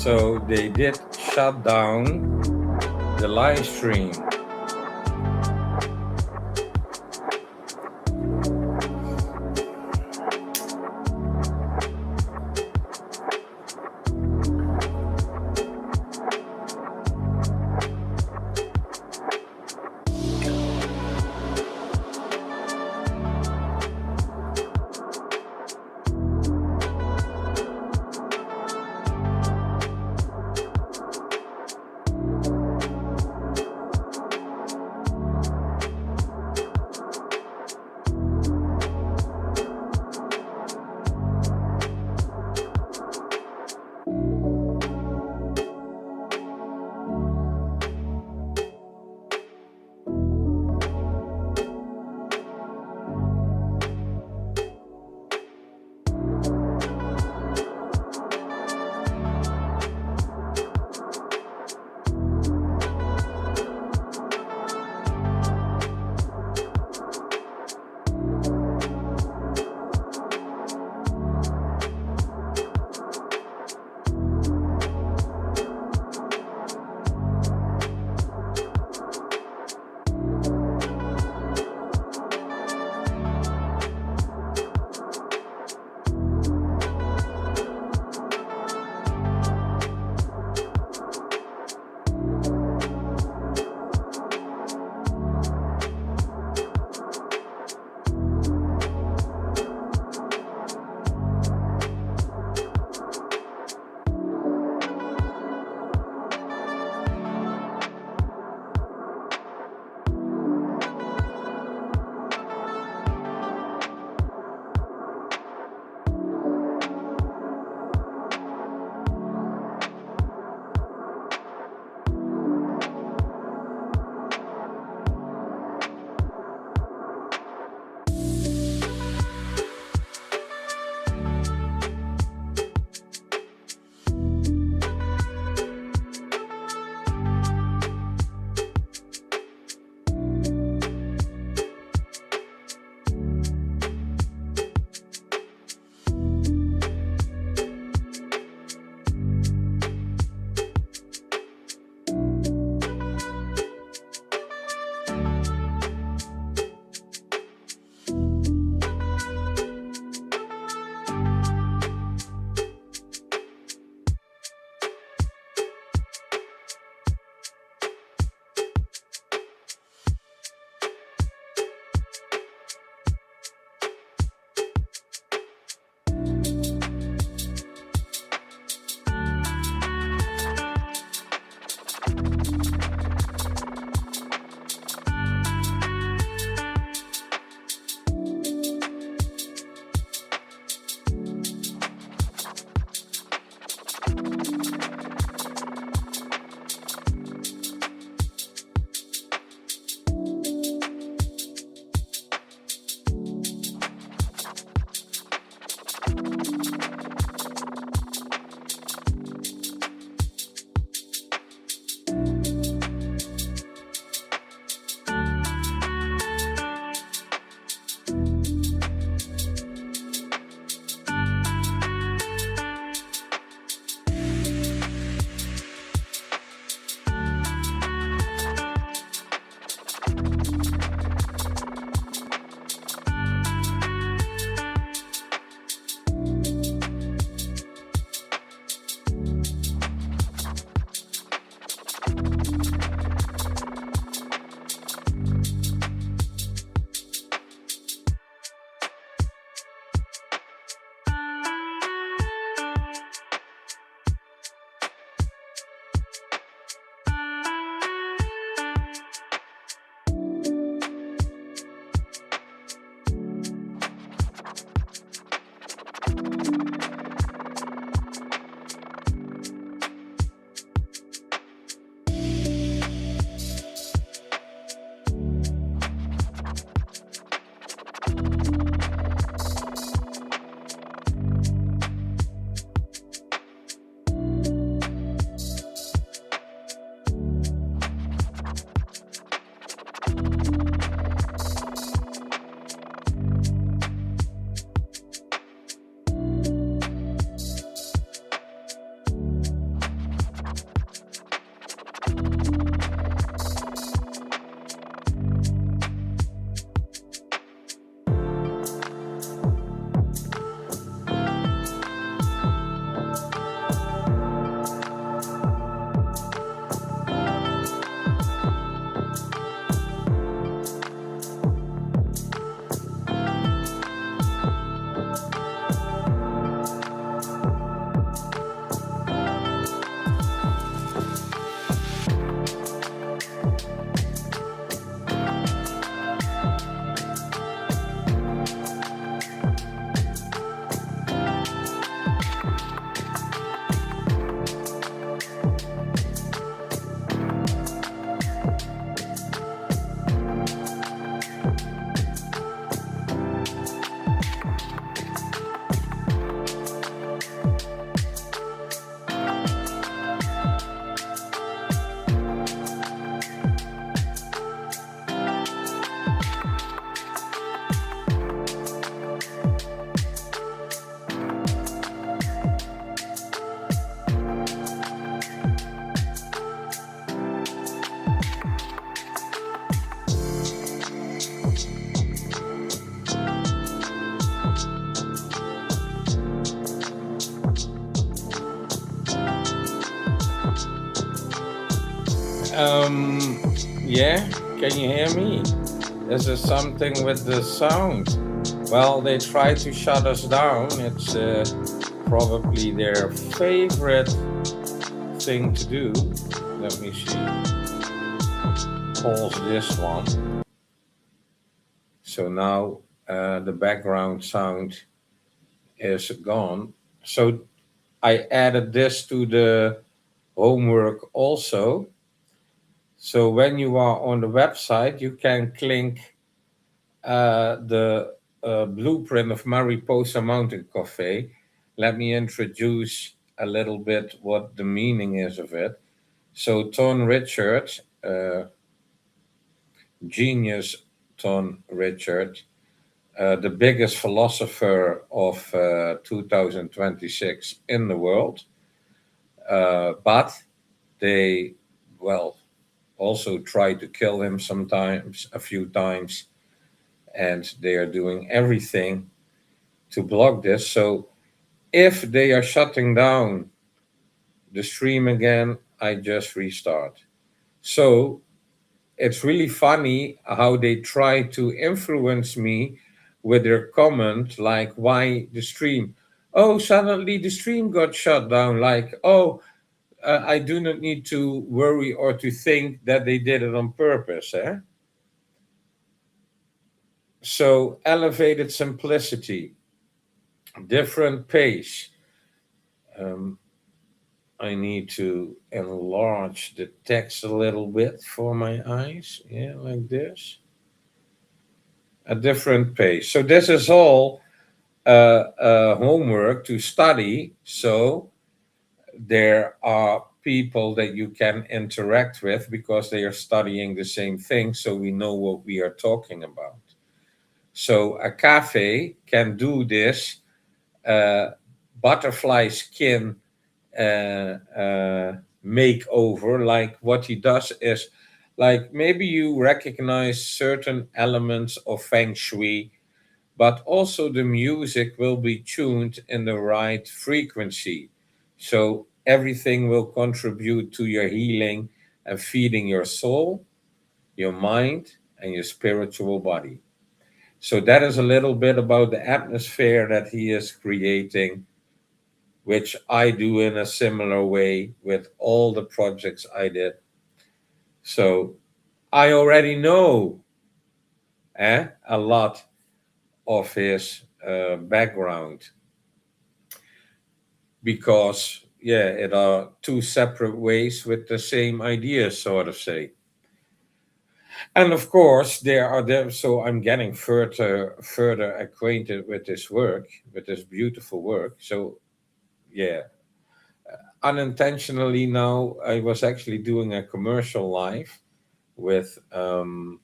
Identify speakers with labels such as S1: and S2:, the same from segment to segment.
S1: So they did shut down the live stream. Um, yeah, can you hear me? Is there something with the sound? Well, they try to shut us down. It's probably their favorite thing to do. Let me see. Pause this one. So now the background sound is gone. So I added this to the homework also. So when you are on the website, you can click the blueprint of Mariposa Mountain Cafe. Let me introduce a little bit what the meaning is of it. So Ton Richard, genius Ton Richard, the biggest philosopher of 2026 in the world, but they, well, also tried to kill him sometimes, a few times, and they are doing everything to block this. So if they are shutting down the stream again, I just restart. So it's really funny how they try to influence me with their comment, like, why the stream? Oh, suddenly the stream got shut down. Like, oh, I do not need to worry or to think that they did it on purpose. Eh? So, elevated simplicity, different pace. Um, I need to enlarge the text a little bit for my eyes. Yeah, like this. A different pace. So, this is all homework to study. So, there are people that you can interact with because they are studying the same thing. So, we know what we are talking about. So, a cafe can do this uh, butterfly skin makeover. Like what he does is, like, maybe you recognize certain elements of feng shui, but also the music will be tuned in the right frequency. So everything will contribute to your healing and feeding your soul, your mind, and your spiritual body. So that is a little bit about the atmosphere that he is creating, which I do in a similar way with all the projects I did. So I already know a lot of his background because, yeah, it are two separate ways with the same idea, sort of say. And of course, there are there. So I'm getting further acquainted with this work, with this beautiful work. So yeah, unintentionally now I was actually doing a commercial live with okie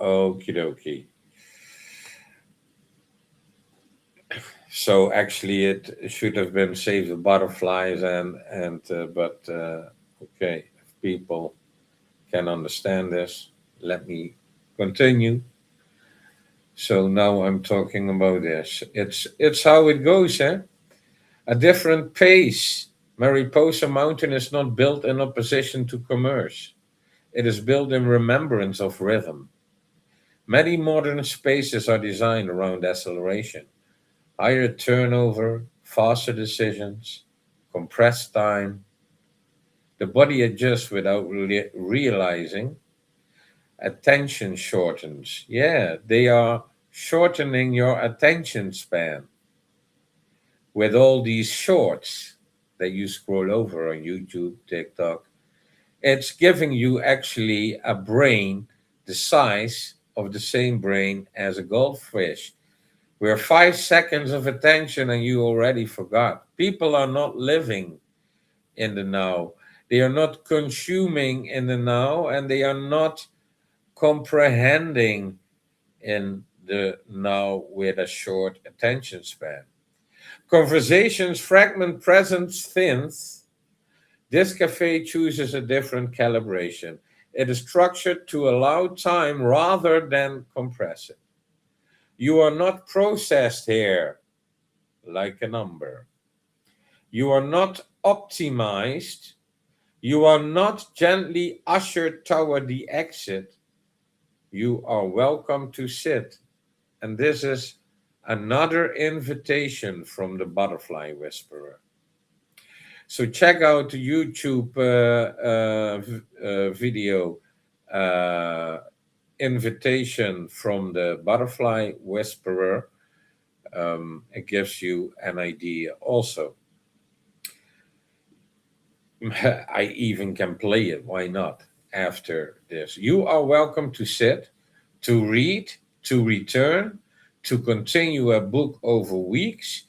S1: dokie. So actually it should have been Save the Butterflies and but okay, if people can understand this, let me continue. So now I'm talking about this. It's how it goes, eh? A different pace. Mariposa Mountain is not built in opposition to commerce. It is built in remembrance of rhythm. Many modern spaces are designed around acceleration, higher turnover, faster decisions, compressed time. The body adjusts without realizing. Attention shortens. Yeah, they are shortening your attention span with all these shorts that you scroll over on YouTube, TikTok. It's giving you actually a brain the size of the same brain as a goldfish. We're 5 seconds of attention and you already forgot. People are not living in the now. They are not consuming in the now and they are not comprehending in the now with a short attention span. Conversations fragment, presence thins. This cafe chooses a different calibration. It is structured to allow time rather than compress it. You are not processed here like a number. You are not optimized, you are not gently ushered toward the exit. You are welcome to sit. And this is another invitation from the Butterfly Whisperer. So check out the YouTube video, uh, invitation from the Butterfly Whisperer. It gives you an idea also. I even can play it, why not, after this. You are welcome to sit, to read, to return, to continue a book over weeks,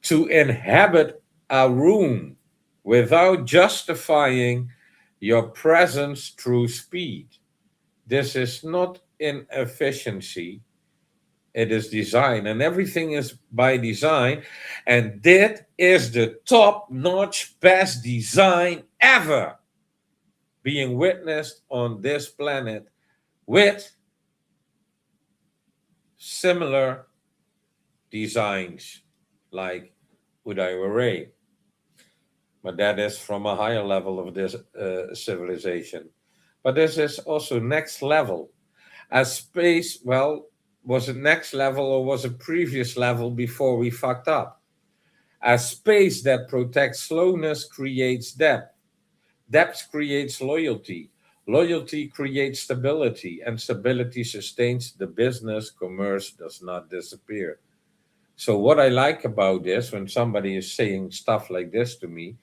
S1: to inhabit a room without justifying your presence through speed. This is not inefficiency, it is design, and everything is by design. And that is the top notch best design ever being witnessed on this planet with similar designs like Uday. But that is from a higher level of this civilization. But this is also next level. As space, well, was it next level or was it previous level before we fucked up? As space that protects slowness creates depth. Depth creates loyalty. Loyalty creates stability, and stability sustains the business. Commerce does not disappear. So, what I like about this, when somebody is saying stuff like this to me,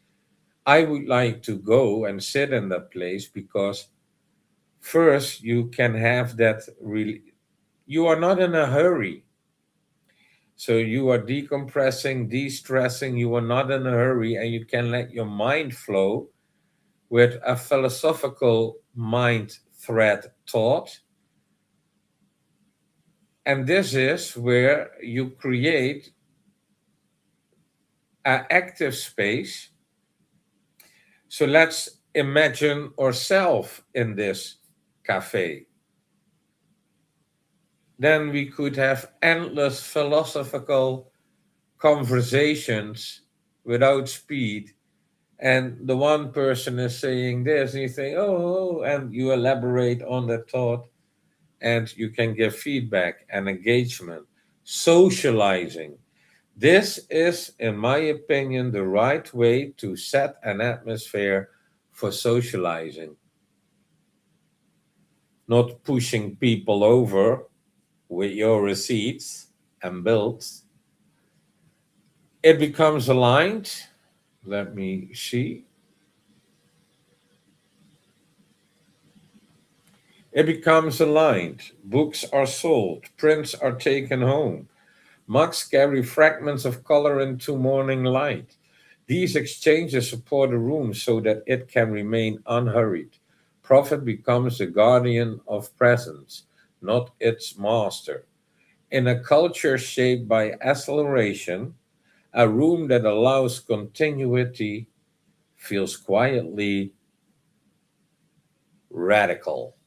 S1: I would like to go and sit in that place because first you can have that really, you are not in a hurry. So you are decompressing, de-stressing, you are not in a hurry, and you can let your mind flow with a philosophical mind thread thought. And this is where you create an active space. So let's imagine ourselves in this cafe. Then we could have endless philosophical conversations without speed. And the one person is saying this, and you think, oh, and you elaborate on that thought, and you can give feedback and engagement, socializing. This is, in my opinion, the right way to set an atmosphere for socializing, not pushing people over with your receipts and bills. It becomes aligned. Let me see. It becomes aligned. Books are sold, prints are taken home. Mugs carry fragments of color into morning light. These exchanges support a room so that it can remain unhurried. Profit becomes the guardian of presence, not its master. In a culture shaped by acceleration, a room that allows continuity feels quietly radical.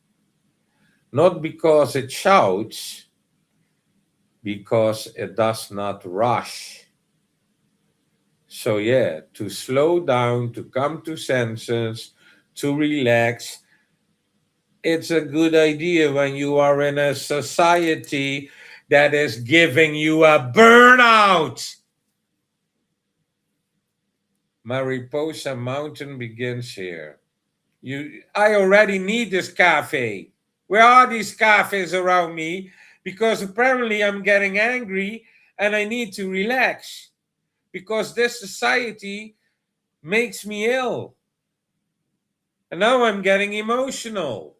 S1: Not because it shouts, because it does not rush. So, yeah, to slow down, to come to senses, to relax, it's a good idea when you are in a society that is giving you a burnout. Mariposa Mountain begins here. I already need this cafe. Where are these cafes around me? Because apparently I'm getting angry and I need to relax because this society makes me ill. And now I'm getting emotional.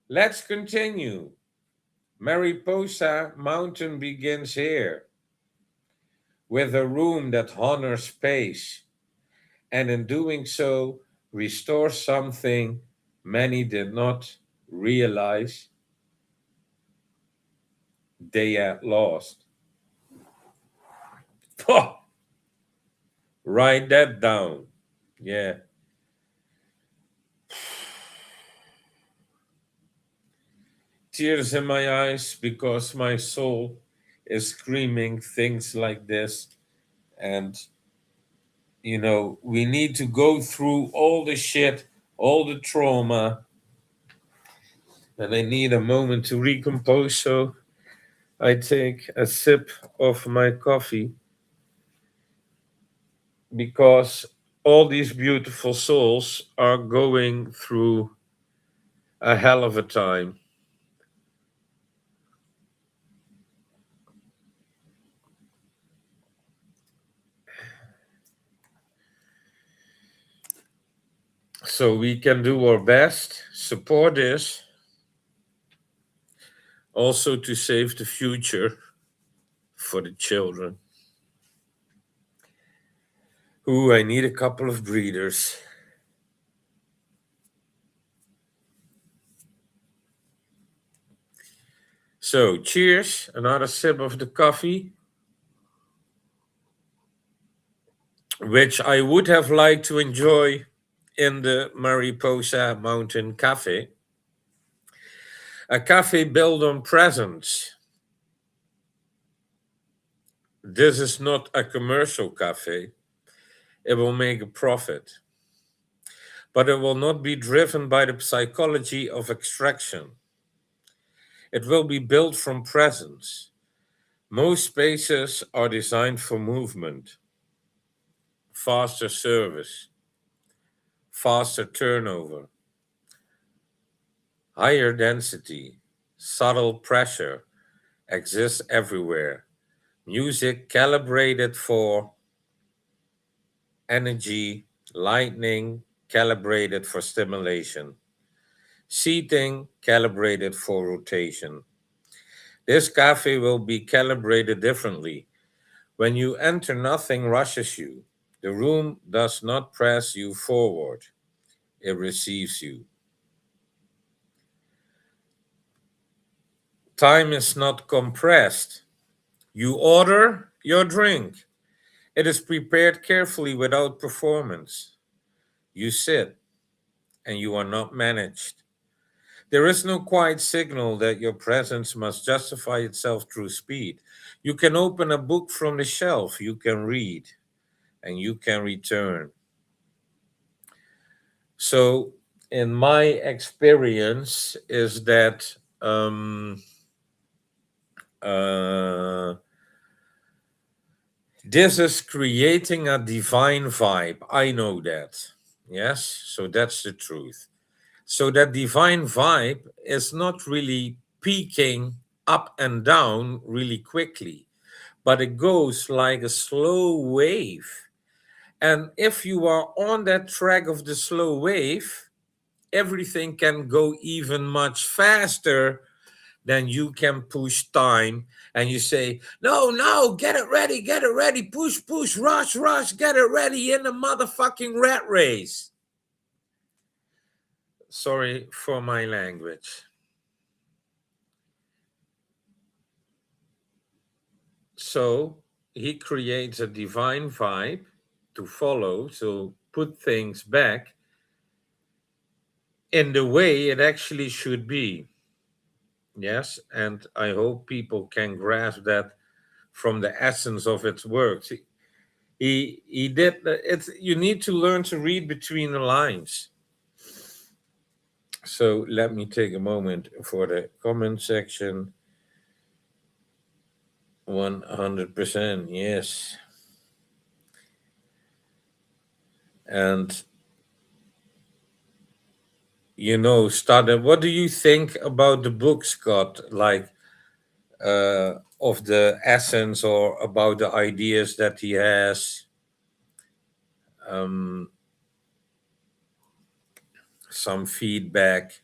S1: Let's continue. Mariposa Mountain begins here with a room that honors space, and in doing so, restores something many did not realize they had lost. Write that down. Yeah. Tears in my eyes because my soul is screaming things like this. And We need to go through all the shit, all the trauma, and I need a moment to recompose. So I take a sip of my coffee because all these beautiful souls are going through a hell of a time. So we can do our best, support this, also to save the future for the children. Ooh, I need a couple of breathers. So, cheers, another sip of the coffee, which I would have liked to enjoy in the Mariposa Mountain Cafe. A cafe built on presence. This is not a commercial cafe. It will make a profit, but it will not be driven by the psychology of extraction. It will be built from presence. Most spaces are designed for movement, faster service, faster turnover, higher density, subtle pressure exists everywhere. Music calibrated for energy, lightning calibrated for stimulation, seating calibrated for rotation. This cafe will be calibrated differently. When you enter, nothing rushes you. The room does not press you forward, it receives you. Time is not compressed. You order your drink. It is prepared carefully without performance. You sit and you are not managed. There is no quiet signal that your presence must justify itself through speed. You can open a book from the shelf, you can read, and you can return. So, in my experience, is that uh, this is creating a divine vibe. I know that. Yes, so that's the truth. So, that divine vibe is not really peaking up and down really quickly, but it goes like a slow wave. And if you are on that track of the slow wave, everything can go even much faster than you can push time. And you say, no, no, get it ready, push, push, rush, rush, get it ready in the motherfucking rat race. Sorry for my language. So he creates a divine vibe to follow, so put things back in the way it actually should be. Yes, and I hope people can grasp that from the essence of its works. He did it's you need to learn to read between the lines. So let me take a moment for the comment section. 100%, yes. And started. What do you think about the book, Scott? Like, of the essence or about the ideas that he has, um, some feedback.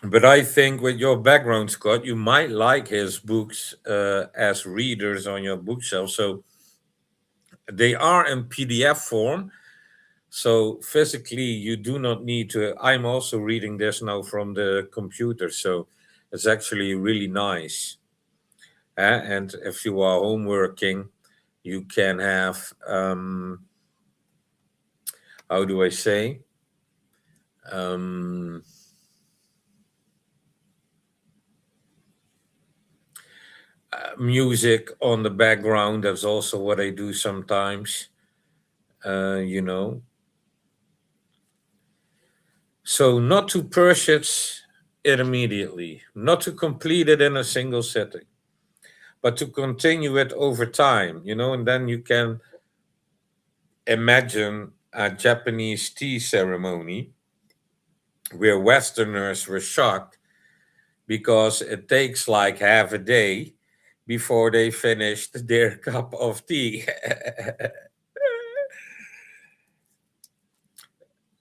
S1: But I think with your background, Scott, you might like his books as readers on your bookshelf. So they are in PDF form. So physically, you do not need to. I'm also reading this now from the computer. So it's actually really nice. And if you are homeworking, you can have, how do I say? Um, music on the background. That's also what I do sometimes, you know. So, not to purchase it immediately, not to complete it in a single sitting, but to continue it over time, and then you can imagine a Japanese tea ceremony where Westerners were shocked because it takes like half a day before they finished their cup of tea.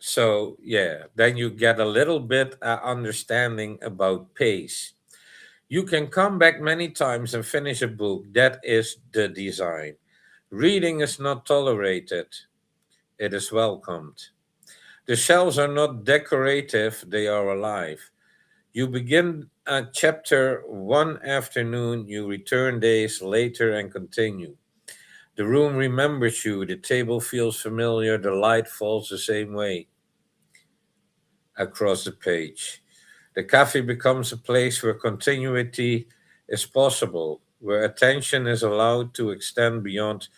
S1: So, yeah, then you get a little bit understanding about pace. You can come back many times and finish a book. That is the design. Reading is not tolerated, it is welcomed. The shelves are not decorative, they are alive. You begin a chapter one afternoon, you return days later and continue. The room remembers you, the table feels familiar, the light falls the same way across the page. The cafe becomes a place where continuity is possible, where attention is allowed to extend beyond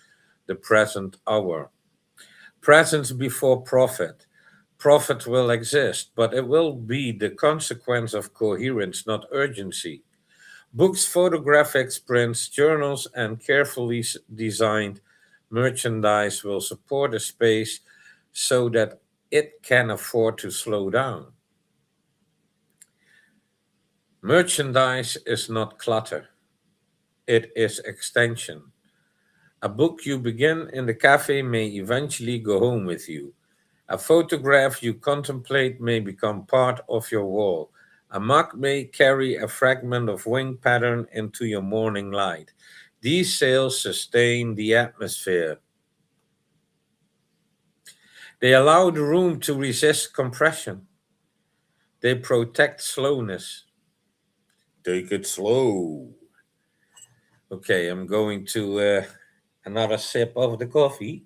S1: the present hour. Presence before profit. Profit will exist, but it will be the consequence of coherence, not urgency. Books, photographics, prints, journals, and carefully designed merchandise will support a space so that it can afford to slow down. Merchandise is not clutter, it is extension. A book you begin in the cafe may eventually go home with you. A photograph you contemplate may become part of your wall. A mug may carry a fragment of wing pattern into your morning light. These sails sustain the atmosphere. They allow the room to resist compression. They protect slowness. Take it slow. Okay, I'm going to another sip of the coffee.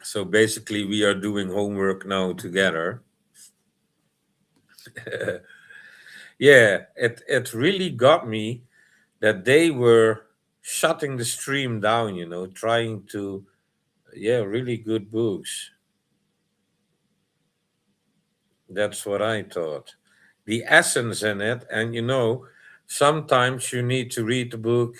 S1: So basically, we are doing homework now together. Yeah, it really got me that they were shutting the stream down, trying to, yeah, really good books. That's what I thought. The essence in it, and sometimes you need to read the book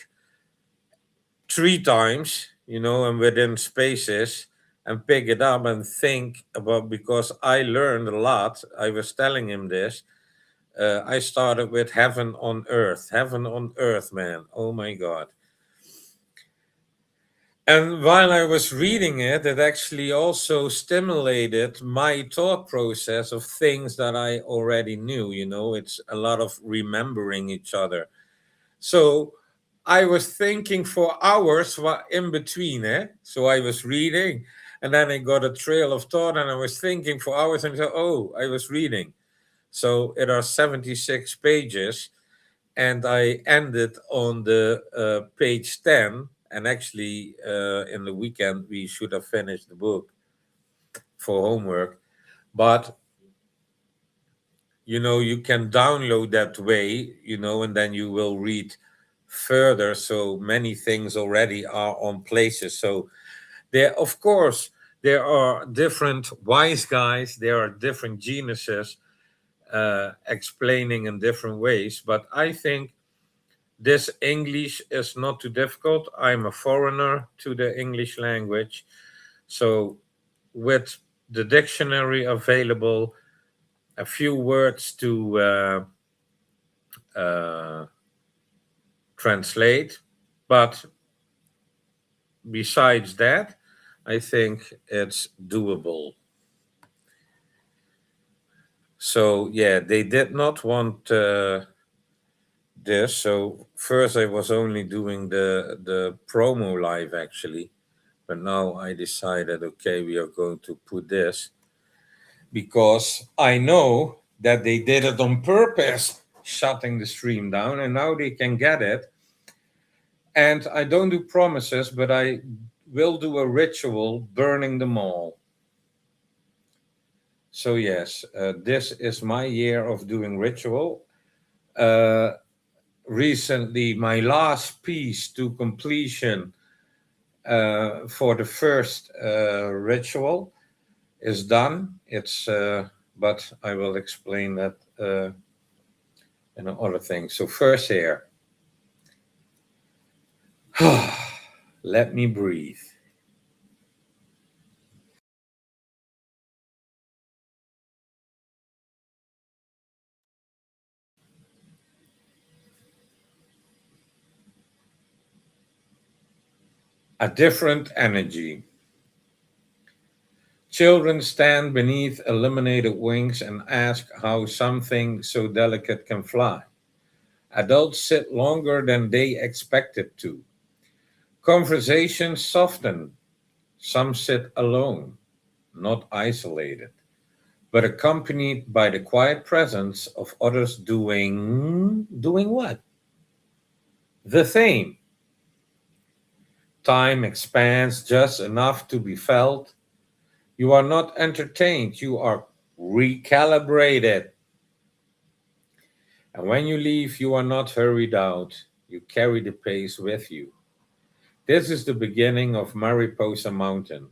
S1: three times, and within spaces and pick it up and think about, because I learned a lot. I was telling him this. I started with Heaven on Earth. Heaven on Earth, man. Oh my God. And while I was reading it, it actually also stimulated my thought process of things that I already knew. It's a lot of remembering each other. So I was thinking for hours in between, eh? So I was reading, and then I got a trail of thought, and I was thinking for hours, and so, oh, I was reading. So it are 76 pages, and I ended on the page 10. And actually, in the weekend, we should have finished the book for homework. But, you can download that way, and then you will read further. So many things already are on places. So there, of course, there are different wise guys, there are different geniuses explaining in different ways. But I think this English is not too difficult. I'm a foreigner to the English language. So, with the dictionary available, a few words to uh, translate. But besides that, I think it's doable. So, yeah, they did not want this. So, first, I was only doing the promo live actually. But now I decided, okay, we are going to put this because I know that they did it on purpose, shutting the stream down, and now they can get it. And I don't do promises, but I will do a ritual burning them all. So, yes, this is my year of doing ritual. Uh, Recently, my last piece to completion for the first ritual is done. But I will explain that in other things. So first here, let me breathe. A different energy. Children stand beneath illuminated wings and ask how something so delicate can fly. Adults sit longer than they expected to. Conversations soften. Some sit alone, not isolated, but accompanied by the quiet presence of others doing what? The same. Time expands just enough to be felt. You are not entertained, you are recalibrated. And when you leave, you are not hurried out, you carry the pace with you. This is the beginning of Mariposa Mountain.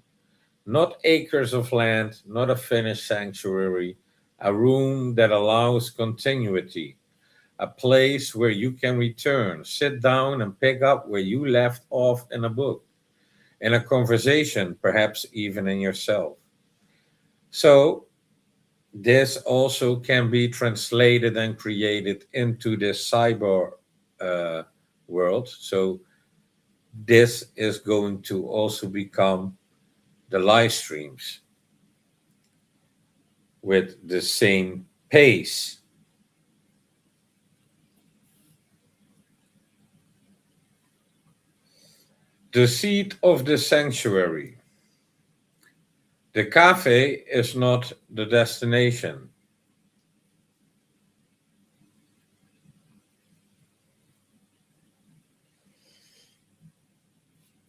S1: Not acres of land, not a finished sanctuary, a room that allows continuity, a place where you can return, sit down, and pick up where you left off in a book, in a conversation, perhaps even in yourself. So, this also can be translated and created into the cyber uh, world. So, this is going to also become the live streams with the same pace. The seat of the sanctuary. The cafe is not the destination.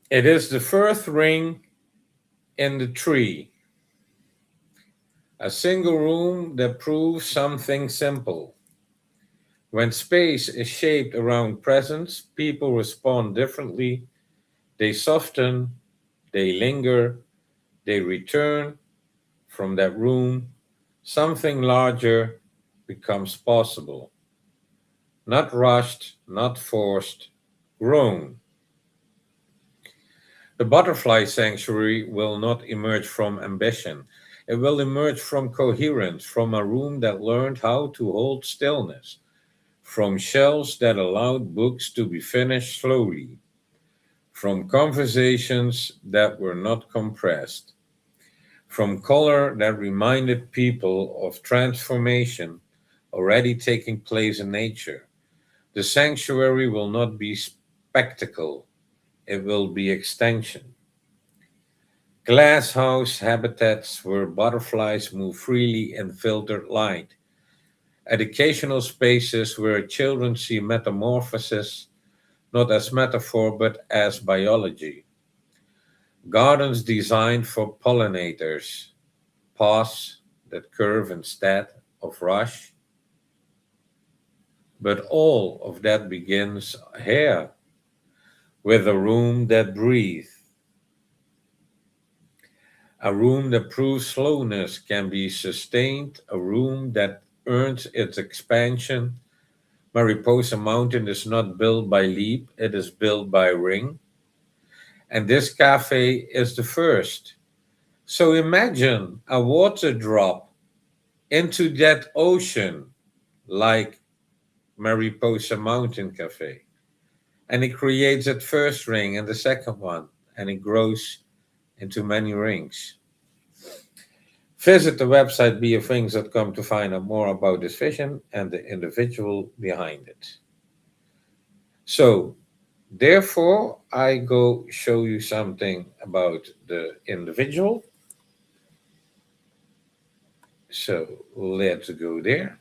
S1: It is the first ring in the tree, a single room that proves something simple. When space is shaped around presence, people respond differently. They soften, they linger, they return from that room. Something larger becomes possible. Not rushed, not forced, grown. The butterfly sanctuary will not emerge from ambition. It will emerge from coherence, from a room that learned how to hold stillness, from shelves that allowed books to be finished slowly, from conversations that were not compressed, from color that reminded people of transformation already taking place in nature. The sanctuary will not be spectacle, it will be extension. Glasshouse habitats where butterflies move freely in filtered light. Educational spaces where children see metamorphosis not as metaphor but as biology. Gardens designed for pollinators, paths that curve instead of rush. But all of that begins here with a room that breathes, a room that proves slowness can be sustained, a room that earns its expansion. Mariposa Mountain is not built by leap, it is built by ring. And this cafe is the first. So imagine a water drop into that ocean like Mariposa Mountain Cafe. And it creates that first ring and the second one, and it grows into many rings. Visit the website beofthings.com to find out more about this vision and the individual behind it. So, therefore, I go show you something about the individual. So, let's go there.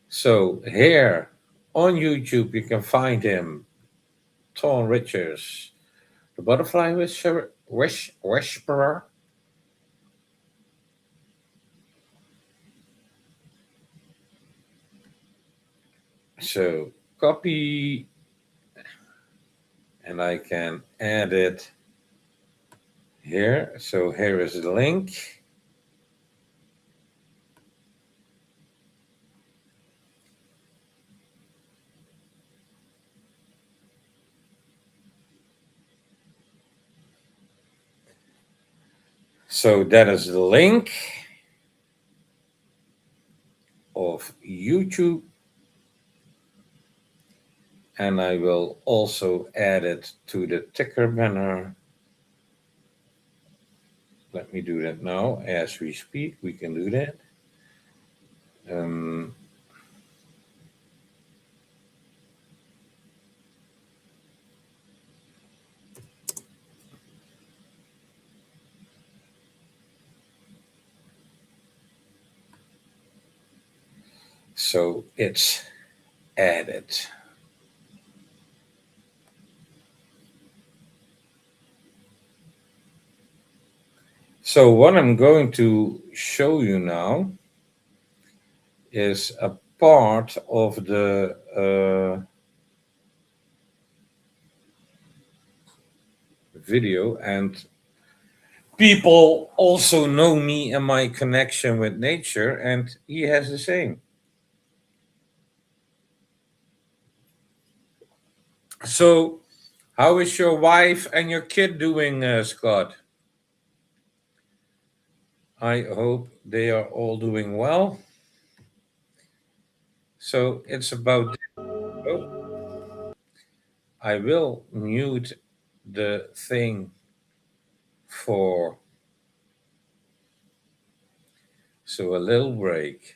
S1: So, here on YouTube, you can find him, Tom Richards, the butterfly whisperer. So copy, and I can add it here. So here is the link. So that is the link of YouTube, and I will also add it to the ticker banner. Let me do that now as we speak. We can do that. Um, so it's added. So what I'm going to show you now is a part of the video, and people also know me and my connection with nature, and he has the same. So, how is your wife and your kid doing, Scott? I hope they are all doing well. So, it's about. Oh, I will mute the thing for so a little break.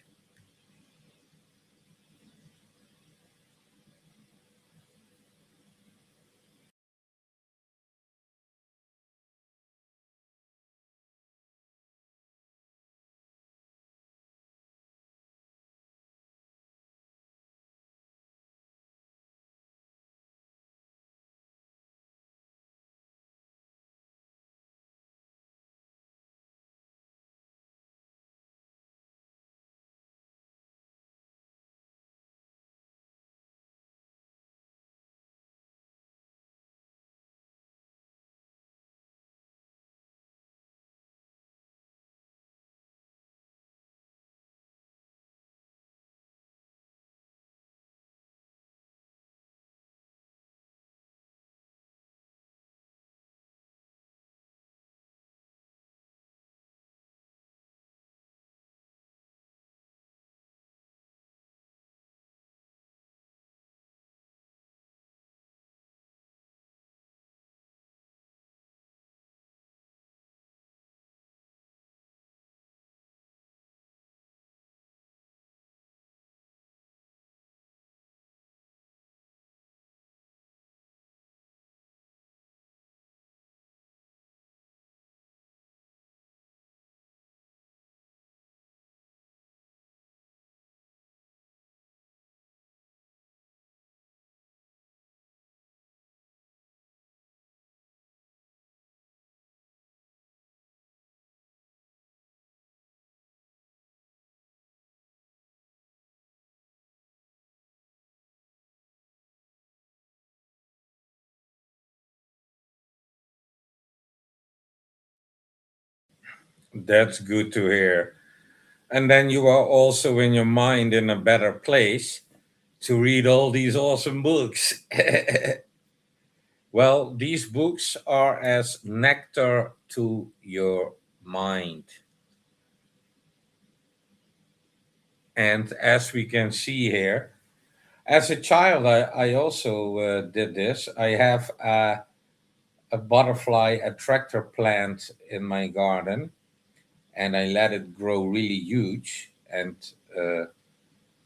S1: That's good to hear. And then you are also in your mind in a better place to read all these awesome books. Well, these books are as nectar to your mind. And as we can see here, as a child, I also did this. I have a butterfly attractor plant in my garden, and I let it grow really huge. And uh,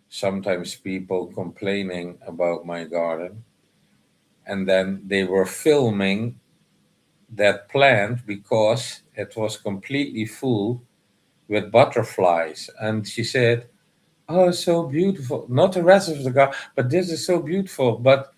S1: sometimes people complaining about my garden. And then they were filming that plant because it was completely full with butterflies. And she said, "Oh, so beautiful." Not the rest of the garden, but this is so beautiful. But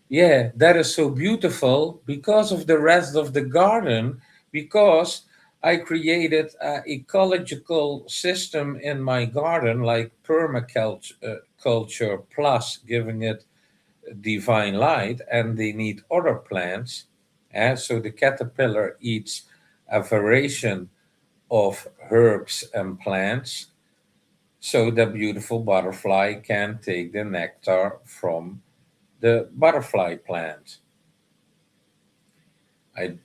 S1: yeah, that is so beautiful because of the rest of the garden, because I created an ecological system in my garden, like permaculture culture plus giving it divine light, and they need other plants. So the caterpillar eats a variation of herbs and plants, so the beautiful butterfly can take the nectar from the butterfly plant. I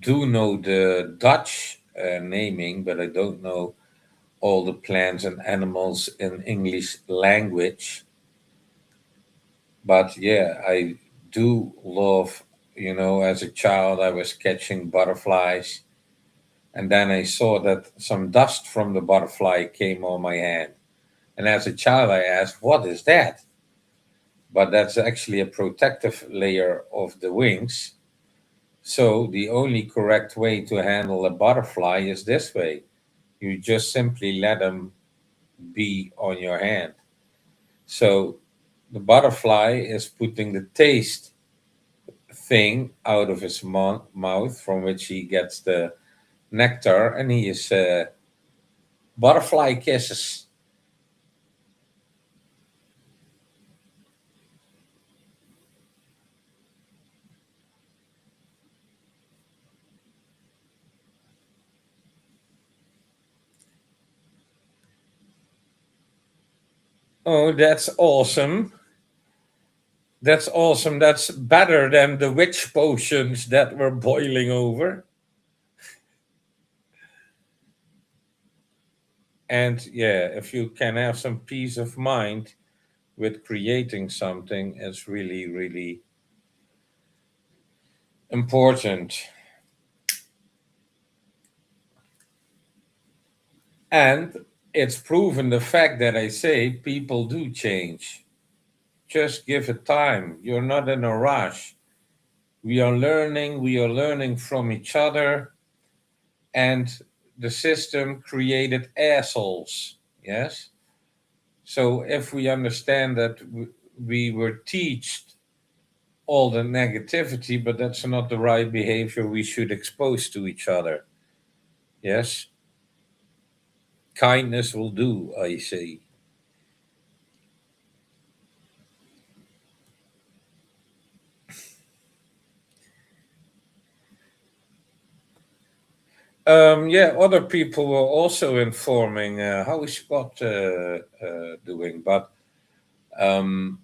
S1: do know the Dutch naming, but I don't know all the plants and animals in English language. But yeah, I do love, as a child, I was catching butterflies, and then I saw that some dust from the butterfly came on my hand. And as a child, I asked, what is that? But that's actually a protective layer of the wings. So the only correct way to handle a butterfly is this way. You just simply let them be on your hand. So the butterfly is putting the taste thing out of his mouth from which he gets the nectar, and he is butterfly kisses. Oh, that's awesome. That's awesome. That's better than the witch potions that were boiling over. And yeah, if you can have some peace of mind with creating something, it's really, really important. And it's proven the fact that I say people do change. Just give it time. You're not in a rush. We are learning from each other, and the system created assholes. Yes. So if we understand that we were taught all the negativity, but that's not the right behavior we should expose to each other. Yes, kindness will do, I say. Yeah, other people were also informing how is Scott doing, but um,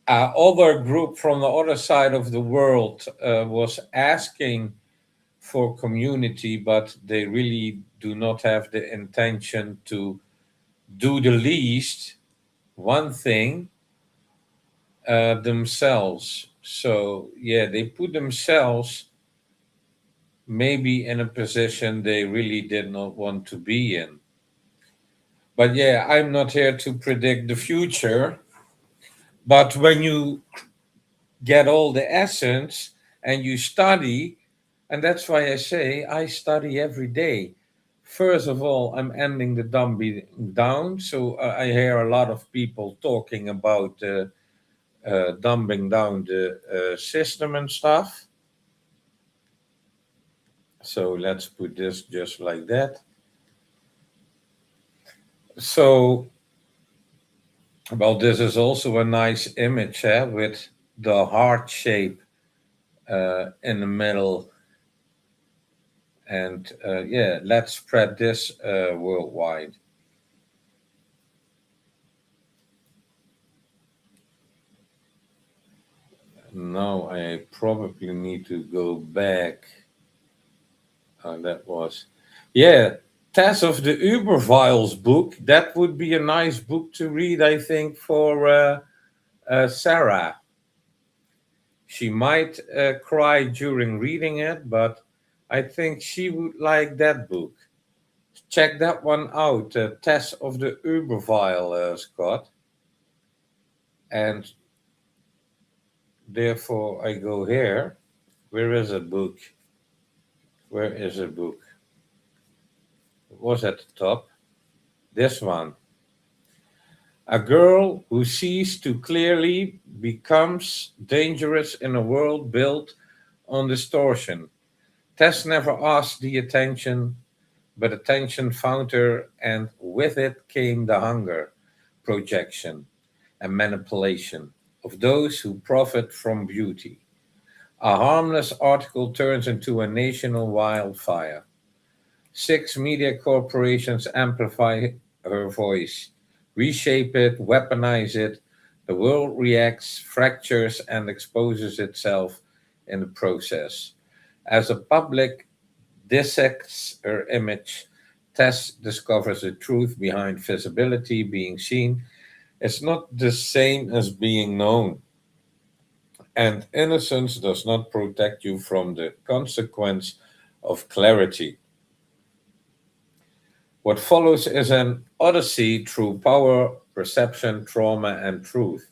S1: other group from the other side of the world was asking for community, but they really do not have the intention to do the least one thing themselves. So yeah, they put themselves maybe in a position they really did not want to be in. But yeah, I'm not here to predict the future. But when you get all the essence and you study, and that's why I say I study every day. First of all, I'm ending the dumbing down. So I hear a lot of people talking about dumbing down the system and stuff. So let's put this just like that. So, well, this is also a nice image with the heart shape in the middle. And yeah, let's spread this worldwide. Now I probably need to go back. That was, yeah, Tess of the Uberviles book. That would be a nice book to read, I think, for Sarah. She might cry during reading it, but I think she would like that book. Check that one out, Tess of the Ubervile, Scott. And therefore, I go here. Where is a book? Where is a book? It was at the top. This one. A girl who sees too clearly becomes dangerous in a world built on distortion. Tess never asked the attention, but attention found her, and with it came the hunger, projection, and manipulation of those who profit from beauty. A harmless article turns into a national wildfire. Six media corporations amplify her voice, reshape it, weaponize it. The world reacts, fractures, and exposes itself in the process. As the public dissects her image, Tess discovers the truth behind visibility. Being seen is not the same as being known, and innocence does not protect you from the consequence of clarity. What follows is an odyssey through power, perception, trauma, and truth.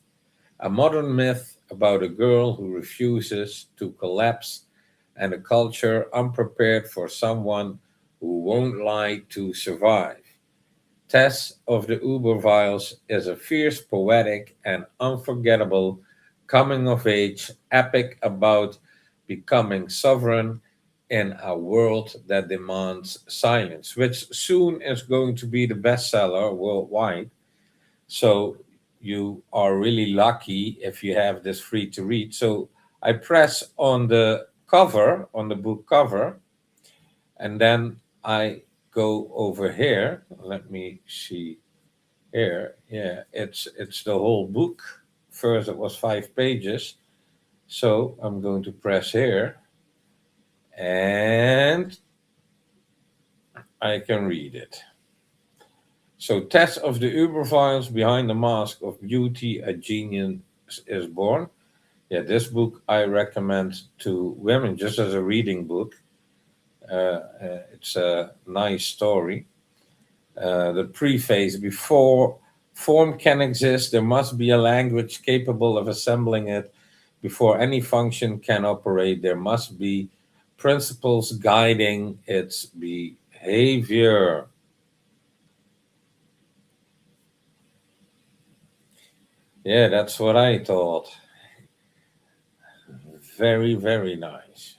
S1: A modern myth about a girl who refuses to collapse and a culture unprepared for someone who won't lie to survive. Tess of the Uberviles is a fierce, poetic, and unforgettable coming of age epic about becoming sovereign in a world that demands silence, which soon is going to be the bestseller worldwide. So you are really lucky if you have this free to read. So I press on the cover, on the book cover, and then I go over here. Let me see here. Yeah, it's the whole book. First it was 5 pages. So I'm going to press here and I can read it. So Test of the Uberviles Behind the Mask of Beauty, a Genius is Born. Yeah, this book I recommend to women just as a reading book. It's a nice story. The preface: before form can exist, there must be a language capable of assembling it. Before any function can operate, there must be principles guiding its behavior. Yeah, that's what I thought. Very, very nice.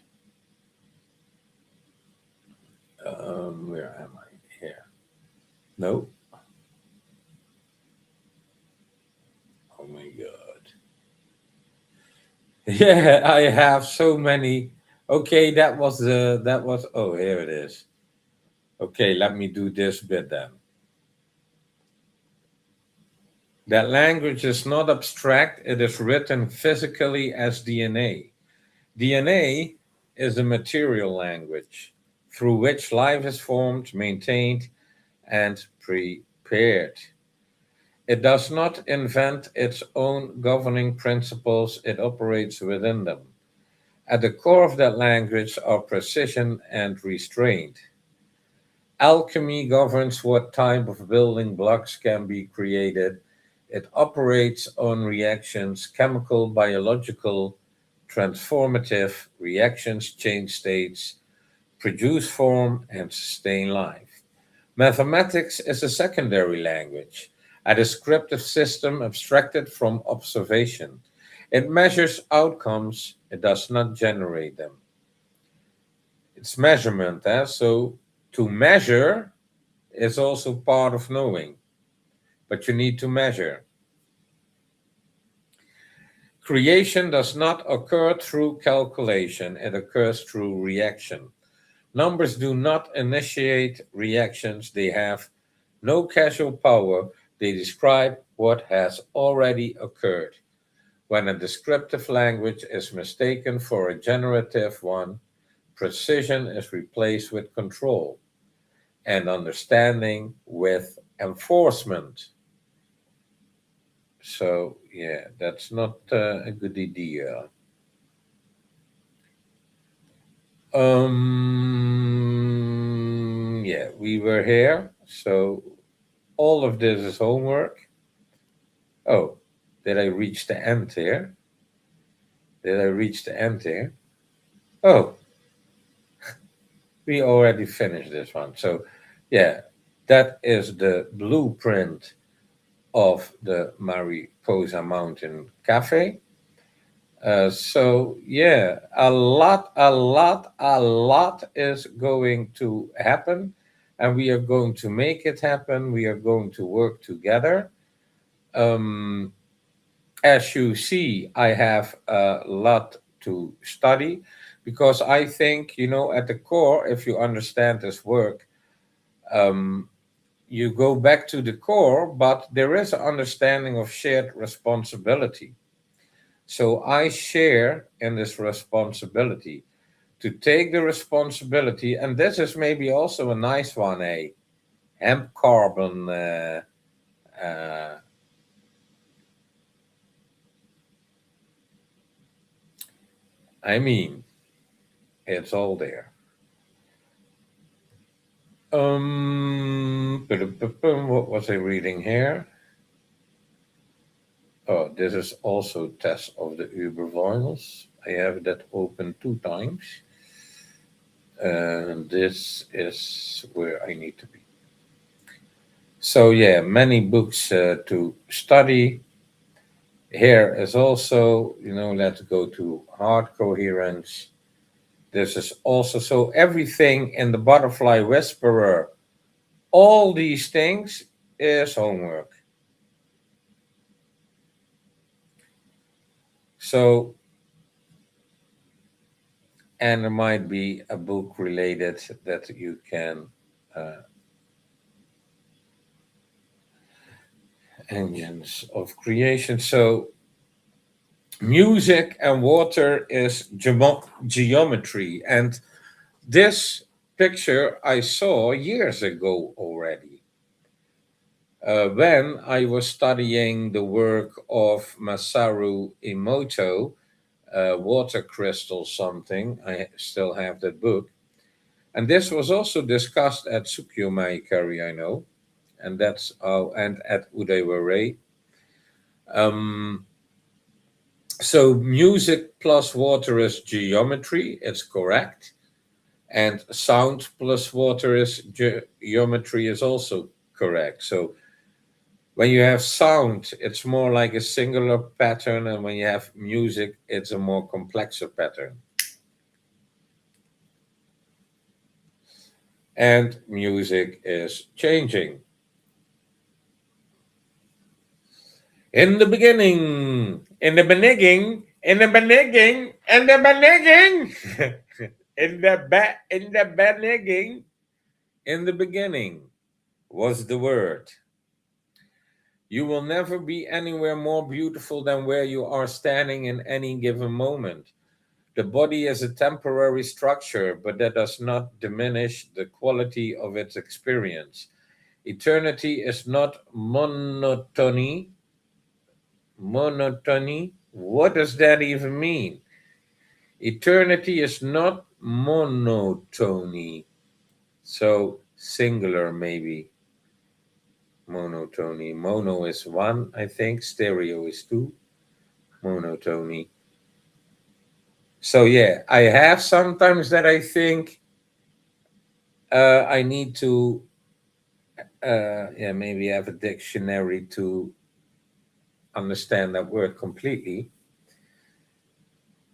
S1: Where am I? Here. No. Oh my God. Yeah, I have so many. Okay, that was, oh, here it is. Okay, let me do this bit then. That language is not abstract, it is written physically as DNA. DNA is a material language through which life is formed, maintained, and prepared. It does not invent its own governing principles, it operates within them. At the core of that language are precision and restraint. Alchemy governs what type of building blocks can be created. It operates on reactions, chemical, biological, transformative reactions, change states, produce form, and sustain life. Mathematics is a secondary language, a descriptive system abstracted from observation. It measures outcomes, it does not generate them. It's measurement, eh? So to measure is also part of knowing, but you need to measure. Creation does not occur through calculation, it occurs through reaction. Numbers do not initiate reactions, they have no causal power, they describe what has already occurred. When a descriptive language is mistaken for a generative one, precision is replaced with control and understanding with enforcement. So, yeah, that's not a good idea. Yeah, we were here. So, all of this is homework. Oh, did I reach the end here? Did I reach the end here? Oh, we already finished this one. So, yeah, that is the blueprint of the Mariposa Mountain Cafe. So yeah, a lot is going to happen, and we are going to make it happen. We are going to work together. Um, as you see, I have a lot to study because I think, at the core, if you understand this work, um, you go back to the core, but there is an understanding of shared responsibility. So I share in this responsibility to take the responsibility, and this is maybe also a nice one, a hemp carbon. Uh, I mean, it's all there. What was I reading here? Oh, this is also test of the Uber vinyls. I have that open 2 times. And this is where I need to be. So yeah, many books to study. Here is also, let's go to heart coherence. This is also, so everything in the butterfly whisperer, all these things is homework. So, and there might be a book related that you can, uh, engines of creation. So, music and water is geometry. And this picture I saw years ago already, when I was studying the work of Masaru Emoto, Water Crystal something. I still have that book. And this was also discussed at Tsukio Maikari, I know, and at Udaiware. Um, so music plus water is geometry, it's correct. And sound plus water is geometry is also correct. So when you have sound, it's more like a singular pattern, and when you have music, it's a more complexer pattern. And music is changing. In the beginning, in the beginning, in the beginning, in the beginning, in the beginning was the word. You will never be anywhere more beautiful than where you are standing in any given moment. The body is a temporary structure, but that does not diminish the quality of its experience. Eternity is not monotony. Monotony? What does that even mean? Eternity is not monotony. So, singular maybe. Monotony. Mono is one, I think. Stereo is two. Monotony. So, yeah, I have sometimes that I think I need to, yeah, maybe have a dictionary to understand that word completely.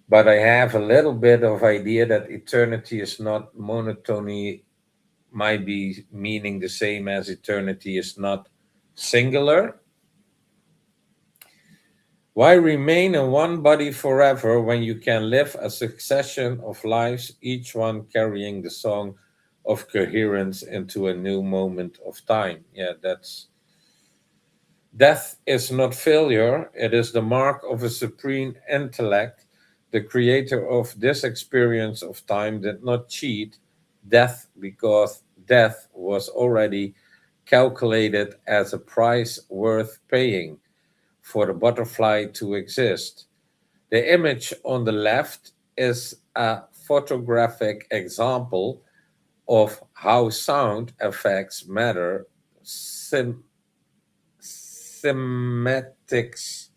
S1: But I have a little bit of idea that eternity is not monotony, might be meaning the same as eternity is not singular. Why remain in one body forever when you can live a succession of lives, each one carrying the song of coherence into a new moment of time? Yeah, that's death is not failure, it is the mark of a supreme intellect. The creator of this experience of time did not cheat death because death was already calculated as a price worth paying for the butterfly to exist. The image on the left is a photographic example of how sound affects matter. Cymatics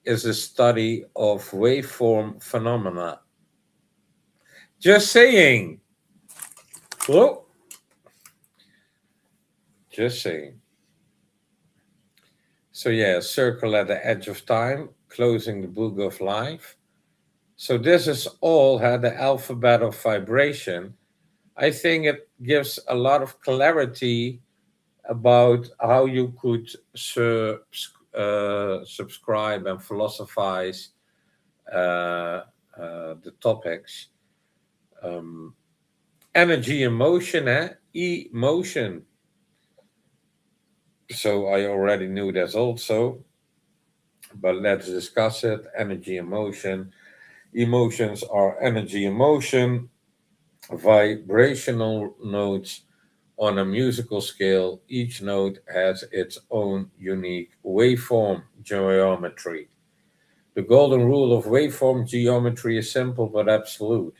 S1: is a study of waveform phenomena. Just saying. Well, just saying. So yeah, circle at the edge of time, closing the book of life. So this is all had the alphabet of vibration. I think it gives a lot of clarity about how you could subscribe and philosophize the topics. Um, Energy, emotion, emotion. So I already knew that also, but let's discuss it. Energy, emotion. Emotions are energy, emotion, vibrational notes on a musical scale. Each note has its own unique waveform geometry. The golden rule of waveform geometry is simple but absolute.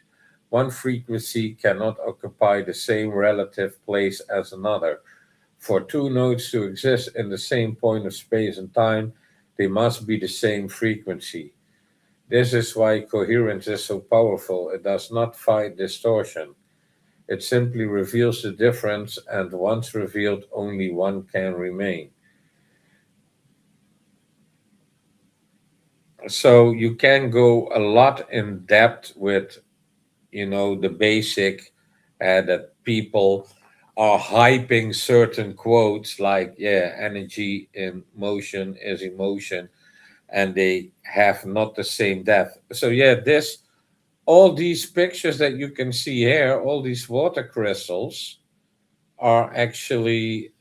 S1: One frequency cannot occupy the same relative place as another. For two notes to exist in the same point of space and time, they must be the same frequency. This is why coherence is so powerful. It does not fight distortion. It simply reveals the difference, and once revealed, only one can remain. So you can go a lot in depth with, the basic that people are hyping certain quotes like, yeah, energy in motion is emotion, and they have not the same depth. So yeah, this all these pictures that you can see here, all these water crystals are actually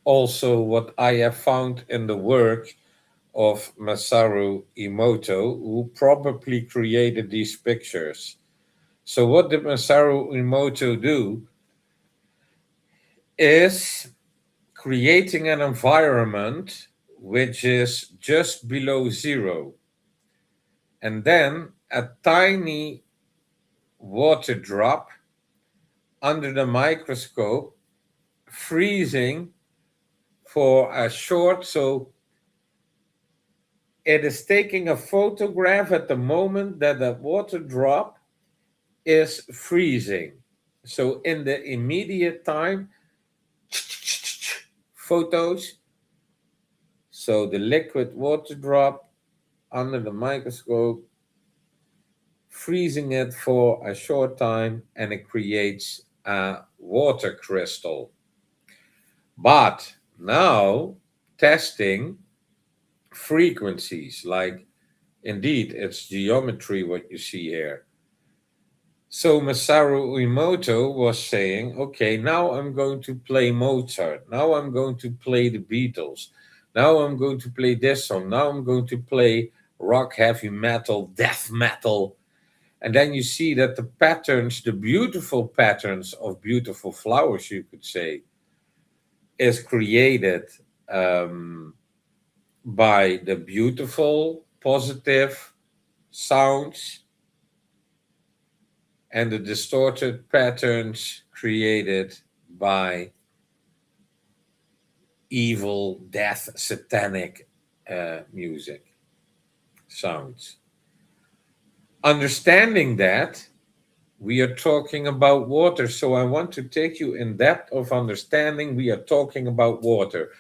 S1: also what I have found in the work of Masaru Emoto, who probably created these pictures. So, what did Masaru Emoto do is creating an environment which is just below zero, and then a tiny water drop under the microscope, freezing for a short. So, it is taking a photograph at the moment that the water drop is freezing. So in the immediate time, photos. So the liquid water drop under the microscope, freezing it for a short time, and it creates a water crystal. But now testing frequencies, like indeed it's geometry what you see here. So Masaru Emoto was saying, okay, now I'm going to play Mozart. Now I'm going to play the Beatles. Now I'm going to play this song. Now I'm going to play rock, heavy metal, death metal. And then you see that the patterns, the beautiful patterns of beautiful flowers, you could say, is created um, by the beautiful, positive sounds and the distorted patterns created by evil, death, satanic music sounds. Understanding that, we are talking about water. So I want to take you in depth of understanding. We are talking about water.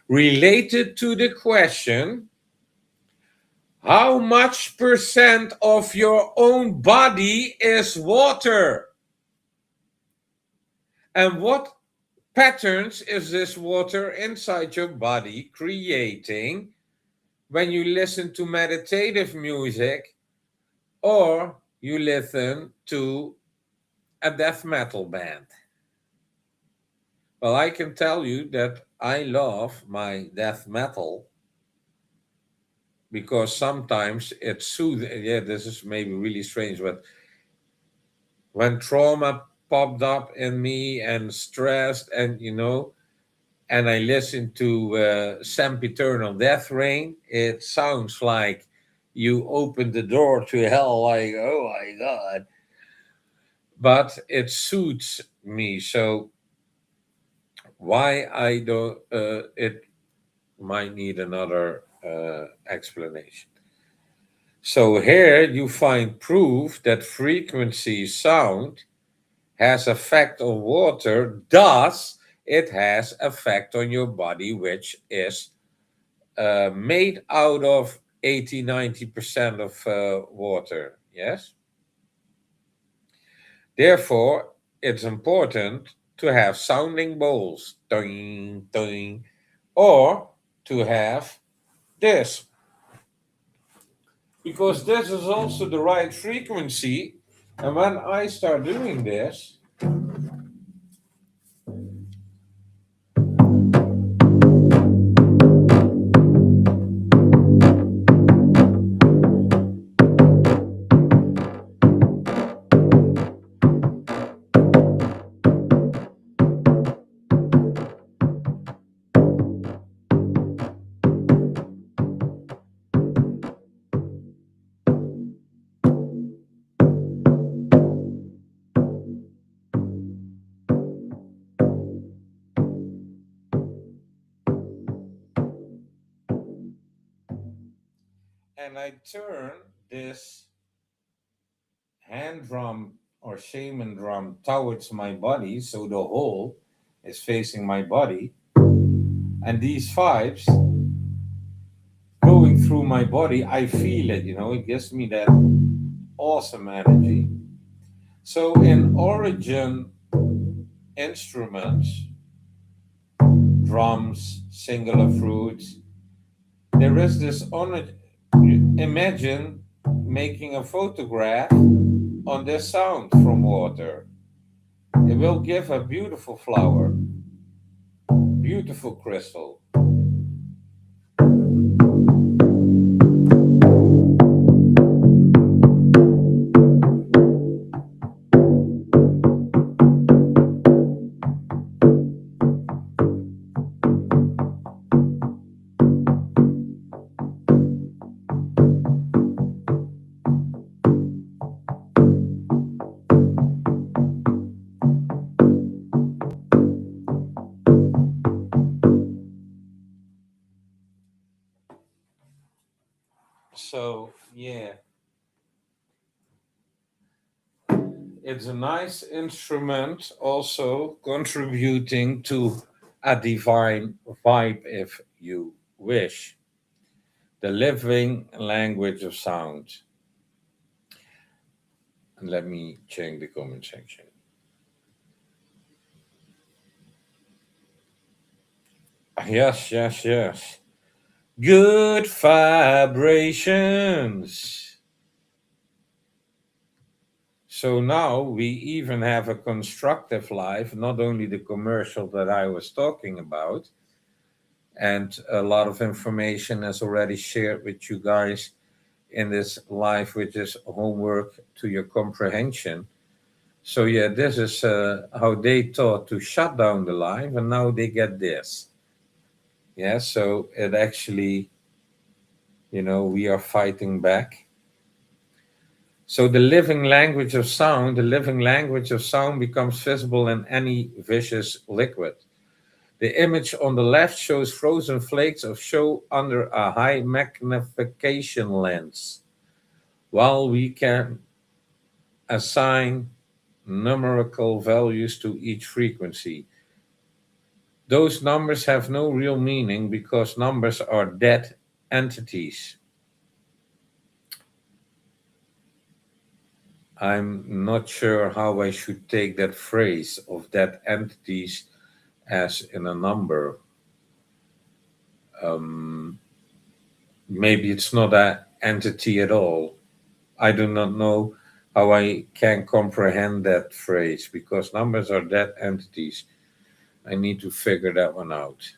S1: Related to the question, how much percent of your own body is water? And what patterns is this water inside your body creating when you listen to meditative music or you listen to a death metal band? Well, I can tell you that I love my death metal because sometimes it's soothing. Yeah, this is maybe really strange, but when trauma popped up in me and stressed, and and I listen to Sempiternal Death Rain, it sounds like you open the door to hell, like, oh my God. But it suits me. So why I don't, it might need another explanation. So here you find proof that frequency sound has effect on water, thus it has effect on your body, which is made out of 80-90% of water. Yes. Therefore, it's important to have sounding bowls, doing, doing, or to have this, because this is also the right frequency. And when I start doing this, and I turn this hand drum or shaman drum towards my body, so the hole is facing my body, and these vibes going through my body, I feel it, it gives me that awesome energy. So in origin instruments, drums, singular flutes, there is this imagine making a photograph on this sound from water. It will give a beautiful flower, beautiful crystal. So, yeah, it's a nice instrument, also contributing to a divine vibe if you wish. The living language of sound. And let me check the comment section. Yes, yes, yes. Good vibrations. So now we even have a constructive life, not only the commercial that I was talking about, and a lot of information is already shared with you guys in this live, which is homework to your comprehension. So yeah, this is how they thought to shut down the live, and now they get this. Yeah, so it actually, we are fighting back. So the living language of sound becomes visible in any viscous liquid. The image on the left shows frozen flakes of show under a high magnification lens. While we can assign numerical values to each frequency, those numbers have no real meaning because numbers are dead entities. I'm not sure how I should take that phrase of dead entities as in a number. Um, Maybe it's not an entity at all. I do not know how I can comprehend that phrase because numbers are dead entities. I need to figure that one out.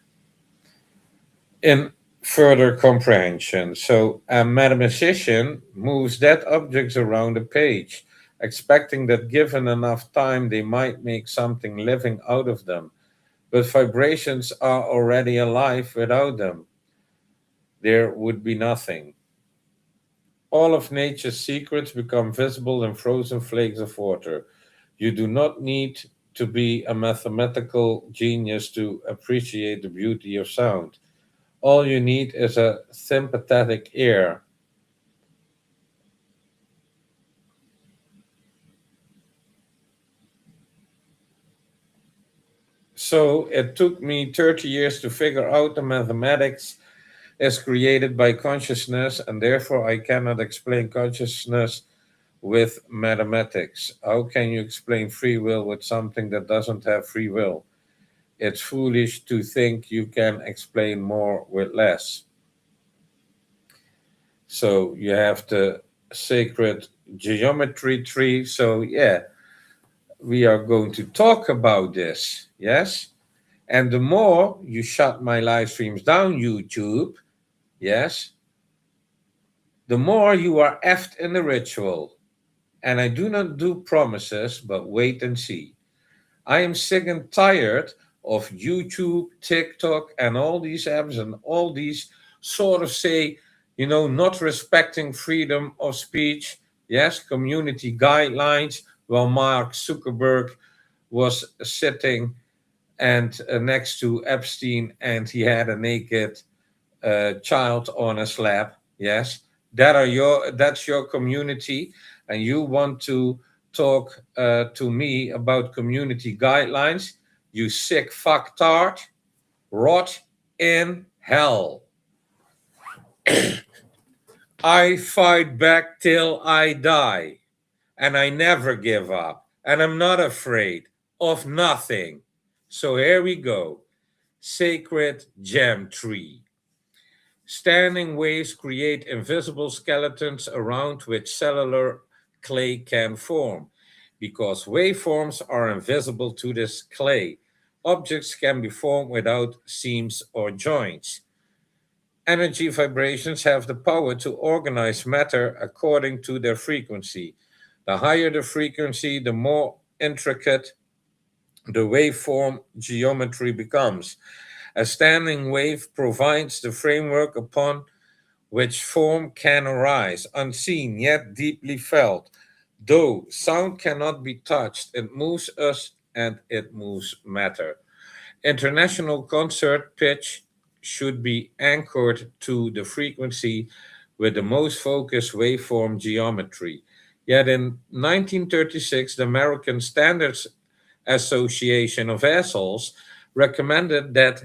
S1: In further comprehension, so a mathematician moves dead objects around a page, expecting that given enough time they might make something living out of them. But vibrations are already alive without them. There would be nothing. All of nature's secrets become visible in frozen flakes of water. You do not need to be a mathematical genius to appreciate the beauty of sound. All you need is a sympathetic ear. So it took me 30 years to figure out the mathematics is created by consciousness, and therefore I cannot explain consciousness with mathematics. How can you explain free will with something that doesn't have free will? It's foolish to think you can explain more with less. So you have the sacred geometry tree. So, yeah, we are going to talk about this. Yes. And the more you shut my live streams down, YouTube, yes, the more you are effed in the ritual. And I do not do promises, but wait and see. I am sick and tired of YouTube, TikTok, and all these apps and all these sort of say, not respecting freedom of speech. Yes, community guidelines. While Mark Zuckerberg was sitting and next to Epstein, and he had a naked child on a slab. Yes, that's your community, and you want to talk to me about community guidelines? You sick fucktard, rot in hell. I fight back till I die, and I never give up, and I'm not afraid of nothing. So here we go. Sacred gem tree. Standing waves create invisible skeletons around which cellular clay can form. Because waveforms are invisible to this clay, objects can be formed without seams or joints. Energy vibrations have the power to organize matter according to their frequency. The higher the frequency, the more intricate the waveform geometry becomes. A standing wave provides the framework upon which form can arise, unseen yet deeply felt. Though sound cannot be touched, it moves us and it moves matter. International concert pitch should be anchored to the frequency with the most focused waveform geometry. Yet in 1936, the American Standards Association of Assholes recommended that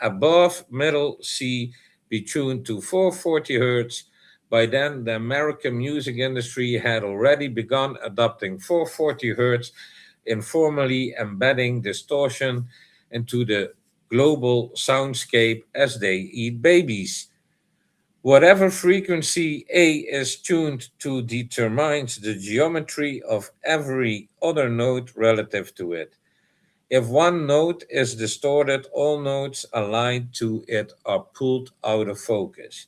S1: above middle C be tuned to 440 hertz. By then, the American music industry had already begun adopting 440 hertz, informally embedding distortion into the global soundscape as they eat babies. Whatever frequency A is tuned to determines the geometry of every other note relative to it. If one note is distorted, all notes aligned to it are pulled out of focus.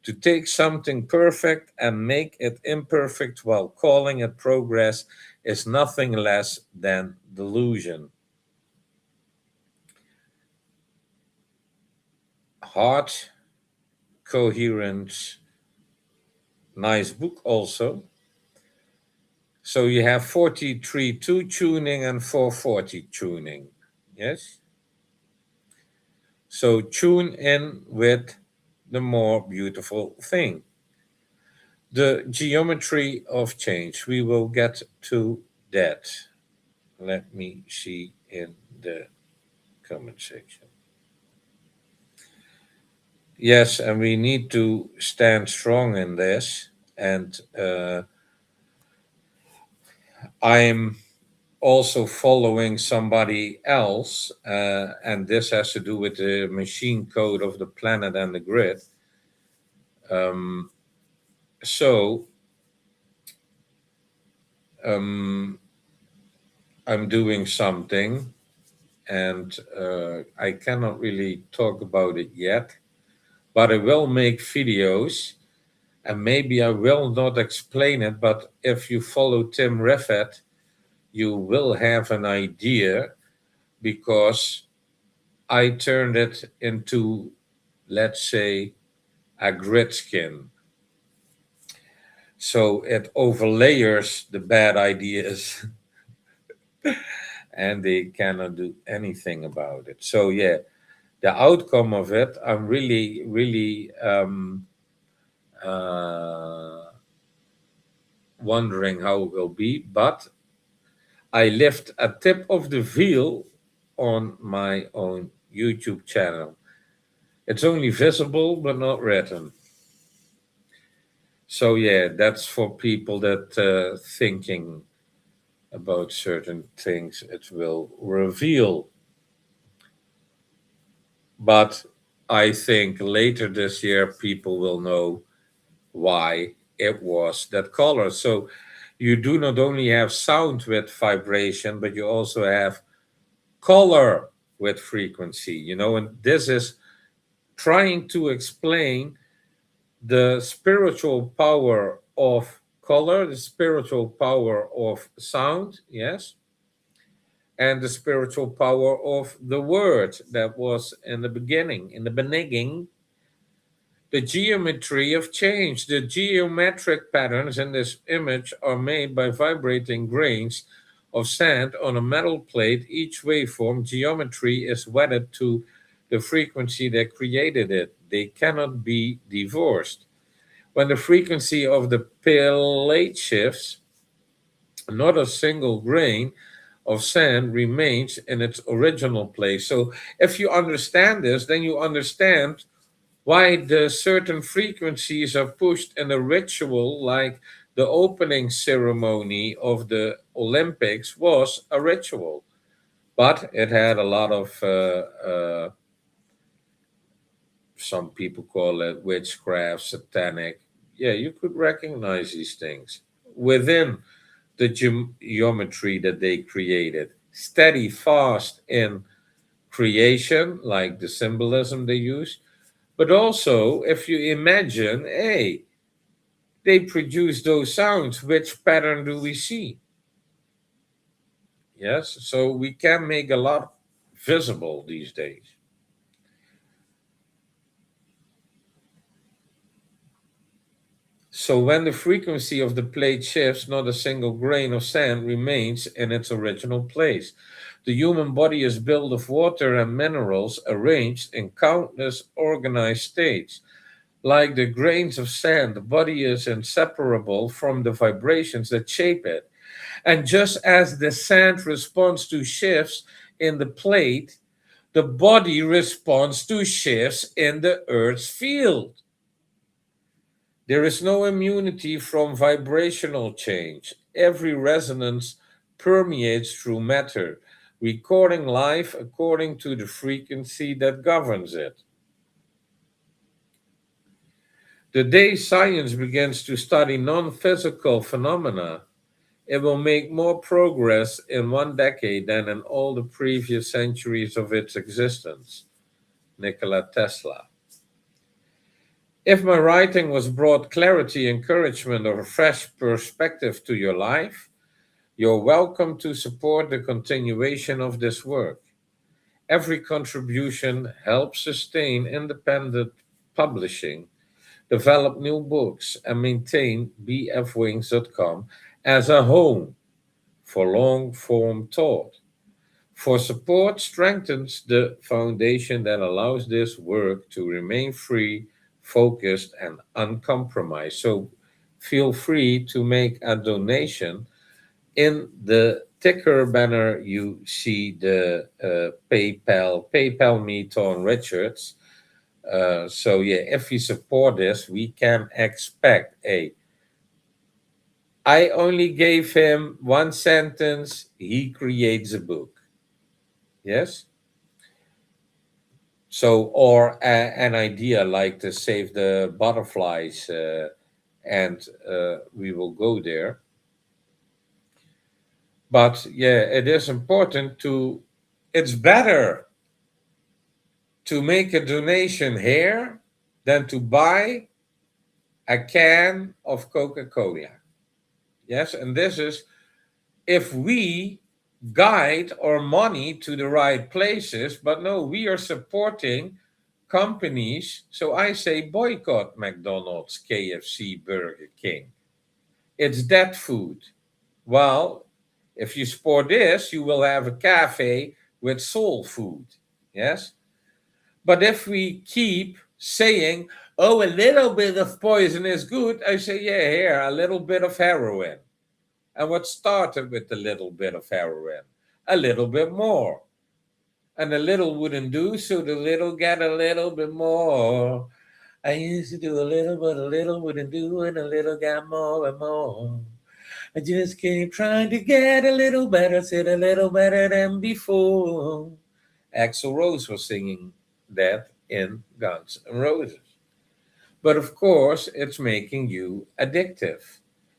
S1: To take something perfect and make it imperfect while calling it progress is nothing less than delusion. Heart coherence, nice book also. So you have 43.2 tuning and 440 tuning. Yes? So tune in with the more beautiful thing. The geometry of change. We will get to that. Let me see in the comment section. Yes, and we need to stand strong in this. And I'm also following somebody else, and this has to do with the machine code of the planet and the grid. Um, so I'm doing something, and I cannot really talk about it yet, but I will make videos, and maybe I will not explain it, but if you follow Tim Riffett, you will have an idea because I turned it into, let's say, a grid skin. So it overlayers the bad ideas and they cannot do anything about it. So, yeah, the outcome of it, I'm really, really uh, wondering how it will be. But I lift a tip of the veil on my own YouTube channel. It's only visible but not written. So yeah, that's for people that thinking about certain things. It will reveal, but I think later this year people will know why it was that color. So you do not only have sound with vibration, but you also have color with frequency, and this is trying to explain the spiritual power of color, the spiritual power of sound, yes, and the spiritual power of the word that was in the beginning. In the beginning, the geometry of change, the geometric patterns in this image are made by vibrating grains of sand on a metal plate. Each waveform geometry is wedded to the frequency that created it. They cannot be divorced. When the frequency of the plate shifts, not a single grain of sand remains in its original place. So if you understand this, then you understand why the certain frequencies are pushed in a ritual like the opening ceremony of the Olympics was a ritual, but it had a lot of some people call it witchcraft, satanic. Yeah, you could recognize these things within the geometry that they created. Steady, fast in creation, like the symbolism they use. But also, if you imagine, hey, they produce those sounds, which pattern do we see? Yes, so we can make a lot visible these days. So when the frequency of the plate shifts, not a single grain of sand remains in its original place. The human body is built of water and minerals arranged in countless organized states. Like the grains of sand, the body is inseparable from the vibrations that shape it. And just as the sand responds to shifts in the plate, the body responds to shifts in the Earth's field. There is no immunity from vibrational change. Every resonance permeates through matter, recording life according to the frequency that governs it. The day science begins to study non physical phenomena, it will make more progress in 1 decade than in all the previous centuries of its existence. Nikola Tesla. If my writing was brought clarity, encouragement, or a fresh perspective to your life, you're welcome to support the continuation of this work. Every contribution helps sustain independent publishing, develop new books, and maintain bfwings.com as a home for long form thought. For support strengthens the foundation that allows this work to remain free, focused, and uncompromised. So feel free to make a donation. In the ticker banner, you see the PayPal me, Tom Richards. So yeah, if you support this, we can expect a. I only gave him one sentence. He creates a book. Yes. So, or an idea like to save the butterflies, and we will go there. But yeah, it is important to. It's better to make a donation here than to buy a can of Coca-Cola. Yes, and this is if we guide our money to the right places, but no, we are supporting companies. So I say boycott McDonald's, KFC, Burger King. It's that food. Well, if you support this, you will have a cafe with soul food. Yes? But if we keep saying, oh, a little bit of poison is good, I say, yeah, here, a little bit of heroin. And what started with a little bit of heroin? A little bit more. And a little wouldn't do, so the little got a little bit more. I used to do a little, but a little wouldn't do, and a little got more and more. I just keep trying to get a little better, sit a little better than before. Axl Rose was singing that in Guns N' Roses. But of course, it's making you addictive.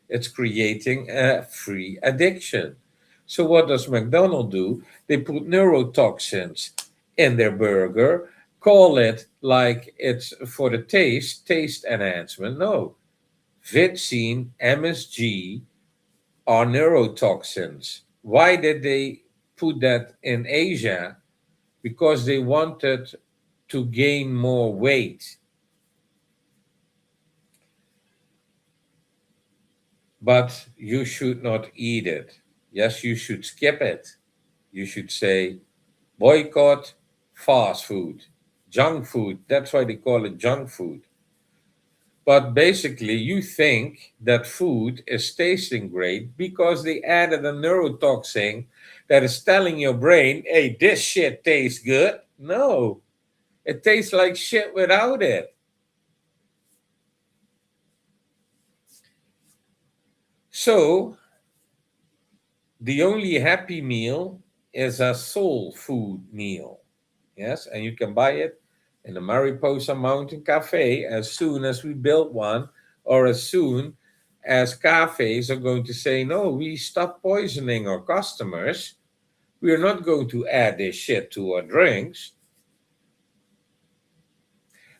S1: It's creating a free addiction. So, what does McDonald's do? They put neurotoxins in their burger, call it like it's for the taste enhancement. No, Vitsin, MSG are neurotoxins. Why did they put that in Asia? Because they wanted to gain more weight. But you should not eat it. Yes, you should skip it. You should say boycott fast food, junk food. That's why they call it junk food. But basically, you think that food is tasting great because they added a neurotoxin that is telling your brain, hey, this shit tastes good. No, it tastes like shit without it. So, the only happy meal is a soul food meal. Yes, and you can buy it in the Mariposa Mountain Cafe as soon as we build one, or as soon as cafes are going to say, no, we stop poisoning our customers. We are not going to add this shit to our drinks.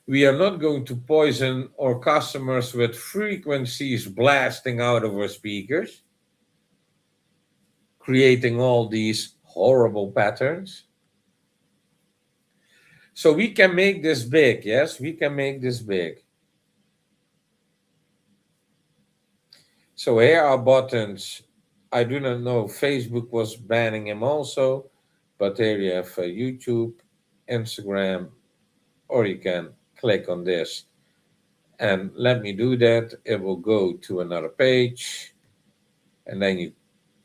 S1: We are not going to poison our customers with frequencies blasting out of our speakers, creating all these horrible patterns. So we can make this big. Yes, we can make this big. So here are buttons. I do not know. Facebook was banning him also, but there you have YouTube, Instagram, or you can click on this and let me do that. It will go to another page, and then you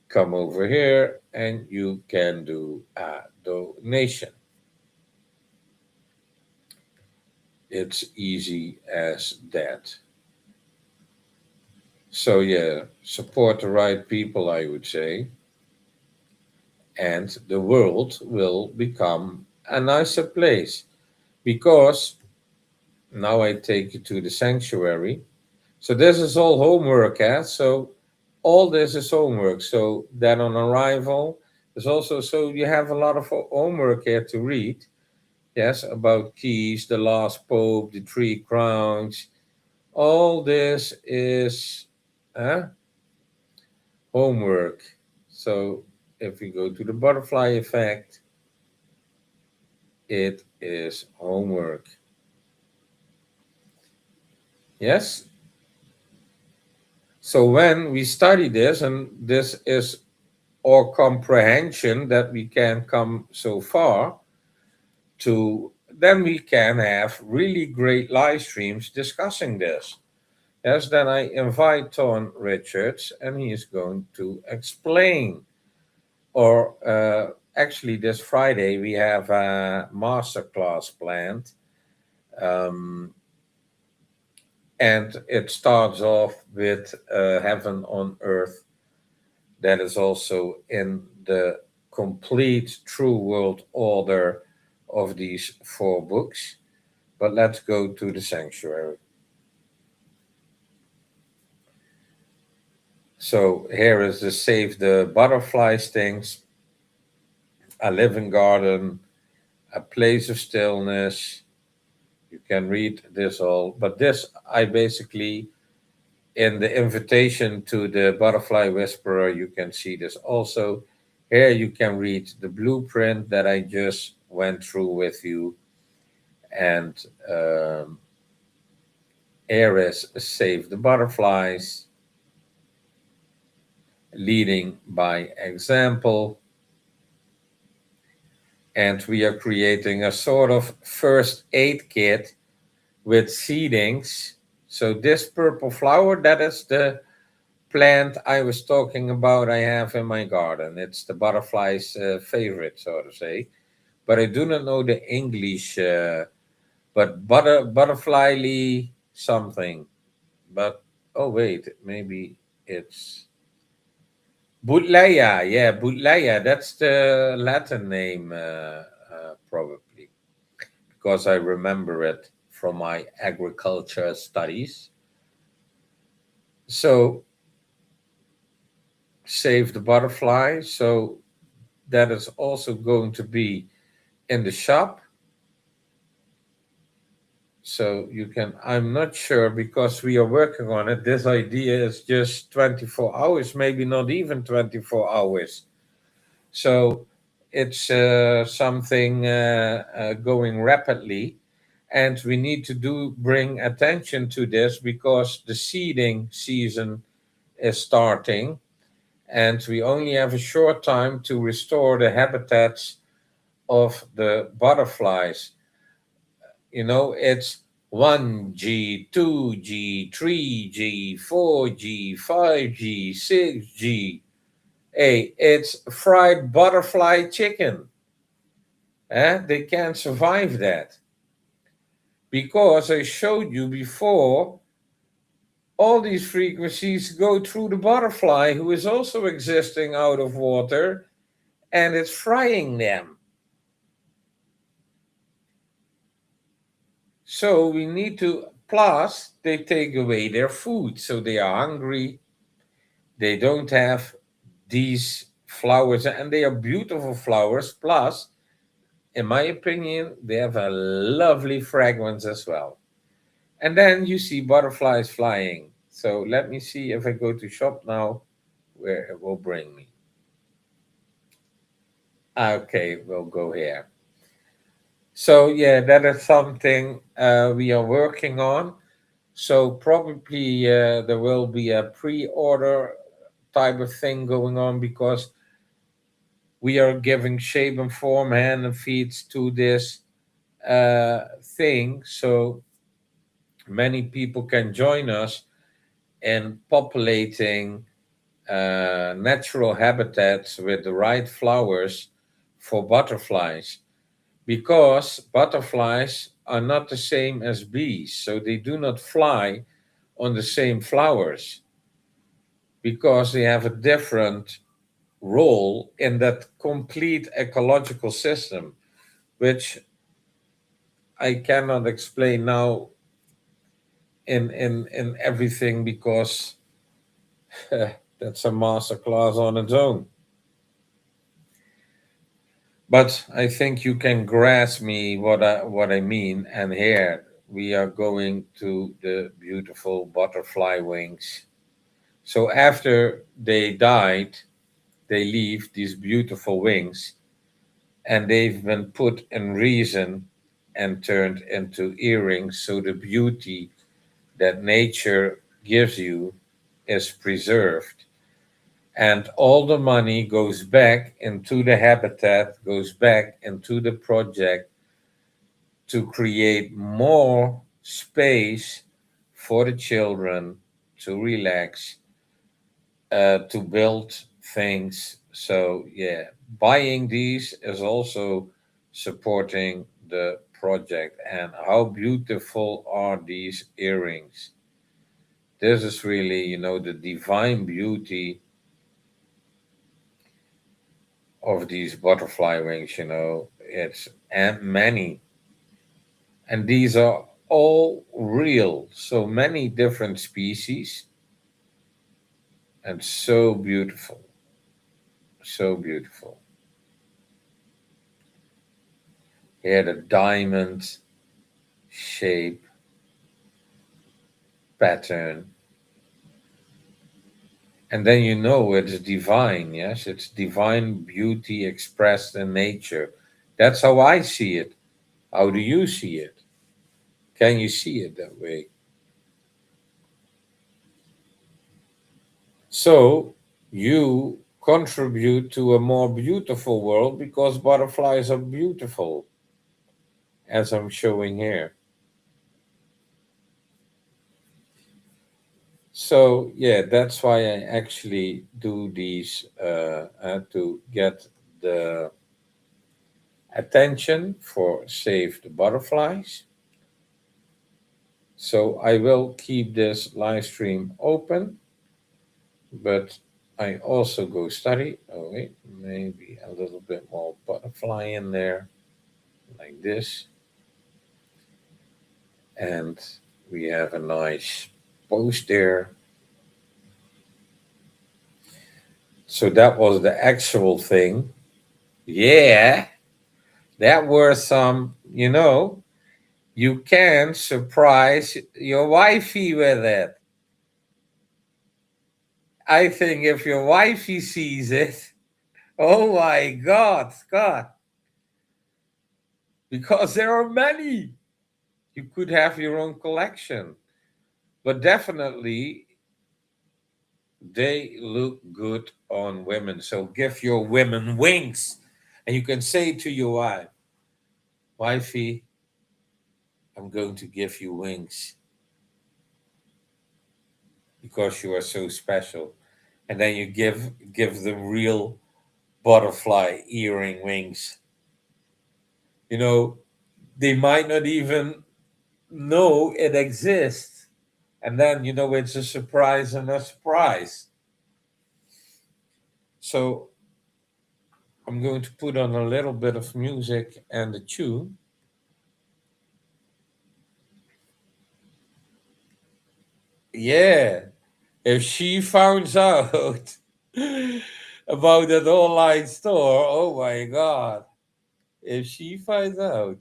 S1: come over here and you can do a donation. It's easy as that. So yeah, support the right people, I would say, and the world will become a nicer place. Because now I take you to the sanctuary. So this is all homework, eh? So all this is homework. So that on arrival is also, so you have a lot of homework here to read. Yes, about keys, the last pope, the three crowns. All this is homework. So if we go to the butterfly effect, it is homework. Yes? So when we study this, and this is our comprehension that we can come so far to, then we can have really great live streams discussing this. Yes, then I invite Ton Richards, and he is going to explain. Or actually, this Friday we have a masterclass planned, um, and it starts off with Heaven on Earth. That is also in the complete true world order of these four books. But let's go to the sanctuary. So here is the Save the Butterflies things, a living garden, a place of stillness. You can read this all, but this I basically, in the invitation to the Butterfly Whisperer, you can see this also. Here you can read the blueprint that I just went through with you, and here is Save the Butterflies, leading by example. And we are creating a sort of first aid kit with seedings. So this purple flower, that is the plant I was talking about I have in my garden. It's the butterfly's favorite, so to say. but I do not know the English. But butterfly something. But oh wait, maybe it's Butlaya. Yeah, Butlaya. That's the Latin name, probably, because I remember it from my agriculture studies. So save the butterfly. So that is also going to be in the shop. So you can, I'm not sure because we are working on it. This idea is just 24 hours, maybe not even 24 hours. So it's something going rapidly. And we need to bring attention to this because the seeding season is starting, and we only have a short time to restore the habitats of the butterflies. It's 1G, 2G, 3G, 4G, 5G, 6G. Hey, it's fried butterfly chicken. They can't survive that because I showed you before all these frequencies go through the butterfly who is also existing out of water, and it's frying them. So we need to, plus, they take away their food. So they are hungry. They don't have these flowers, and they are beautiful flowers. Plus, in my opinion, they have a lovely fragrance as well. And then you see butterflies flying. So let me see if I go to shop now where it will bring me. Okay, we'll go here. So yeah, that is something we are working on. So probably there will be a pre-order type of thing going on because we are giving shape and form, hand and feet to this thing. So many people can join us in populating natural habitats with the right flowers for butterflies, because butterflies are not the same as bees, so they do not fly on the same flowers because they have a different role in that complete ecological system, which I cannot explain now in everything because that's a master class on its own. But I think you can grasp me what I mean. And here we are going to the beautiful butterfly wings. So after they died, they leave these beautiful wings, and they've been put in resin and turned into earrings. So the beauty that nature gives you is preserved. And all the money goes back into the habitat, goes back into the project to create more space for the children to relax, to build things. So, yeah, buying these is also supporting the project. And how beautiful are these earrings? This is really, the divine beauty of these butterfly wings, it's and many. And these are all real, so many different species, and so beautiful, so beautiful. Here, the diamond shape pattern. And then it's divine, yes? It's divine beauty expressed in nature. That's how I see it. How do you see it? Can you see it that way? So you contribute to a more beautiful world because butterflies are beautiful, as I'm showing here. So yeah, that's why I actually do these to get the attention for Save the Butterflies. So I will keep this live stream open, but I also go study. Oh, wait, maybe a little bit more butterfly in there, like this. And we have a nice post there. So that was the actual thing. Yeah, that were some, you can surprise your wifey with it. I think if your wifey sees it, oh my God, Scott, because there are many. You could have your own collection, but definitely they look good on women. So give your women wings. And you can say to your wife, wifey, I'm going to give you wings because you are so special. And then you give them real butterfly earring wings. You know, they might not even know it exists. And then, it's a surprise and a surprise. So I'm going to put on a little bit of music and a tune. Yeah, if she finds out about that online store, oh my God. If she finds out.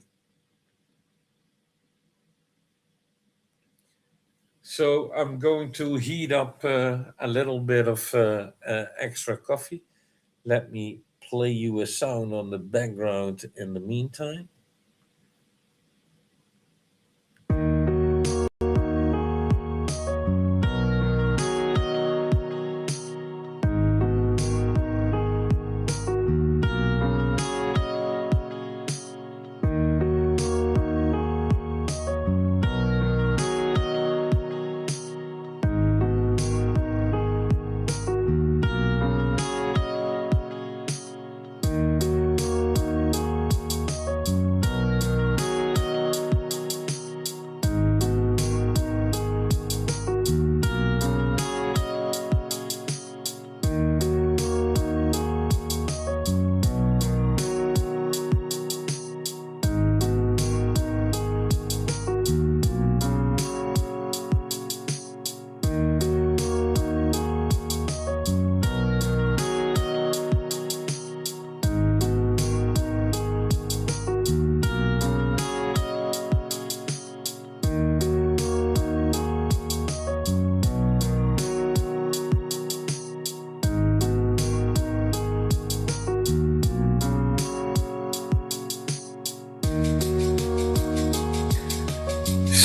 S1: So I'm going to heat up a little bit of extra coffee. Let me play you a sound on the background in the meantime.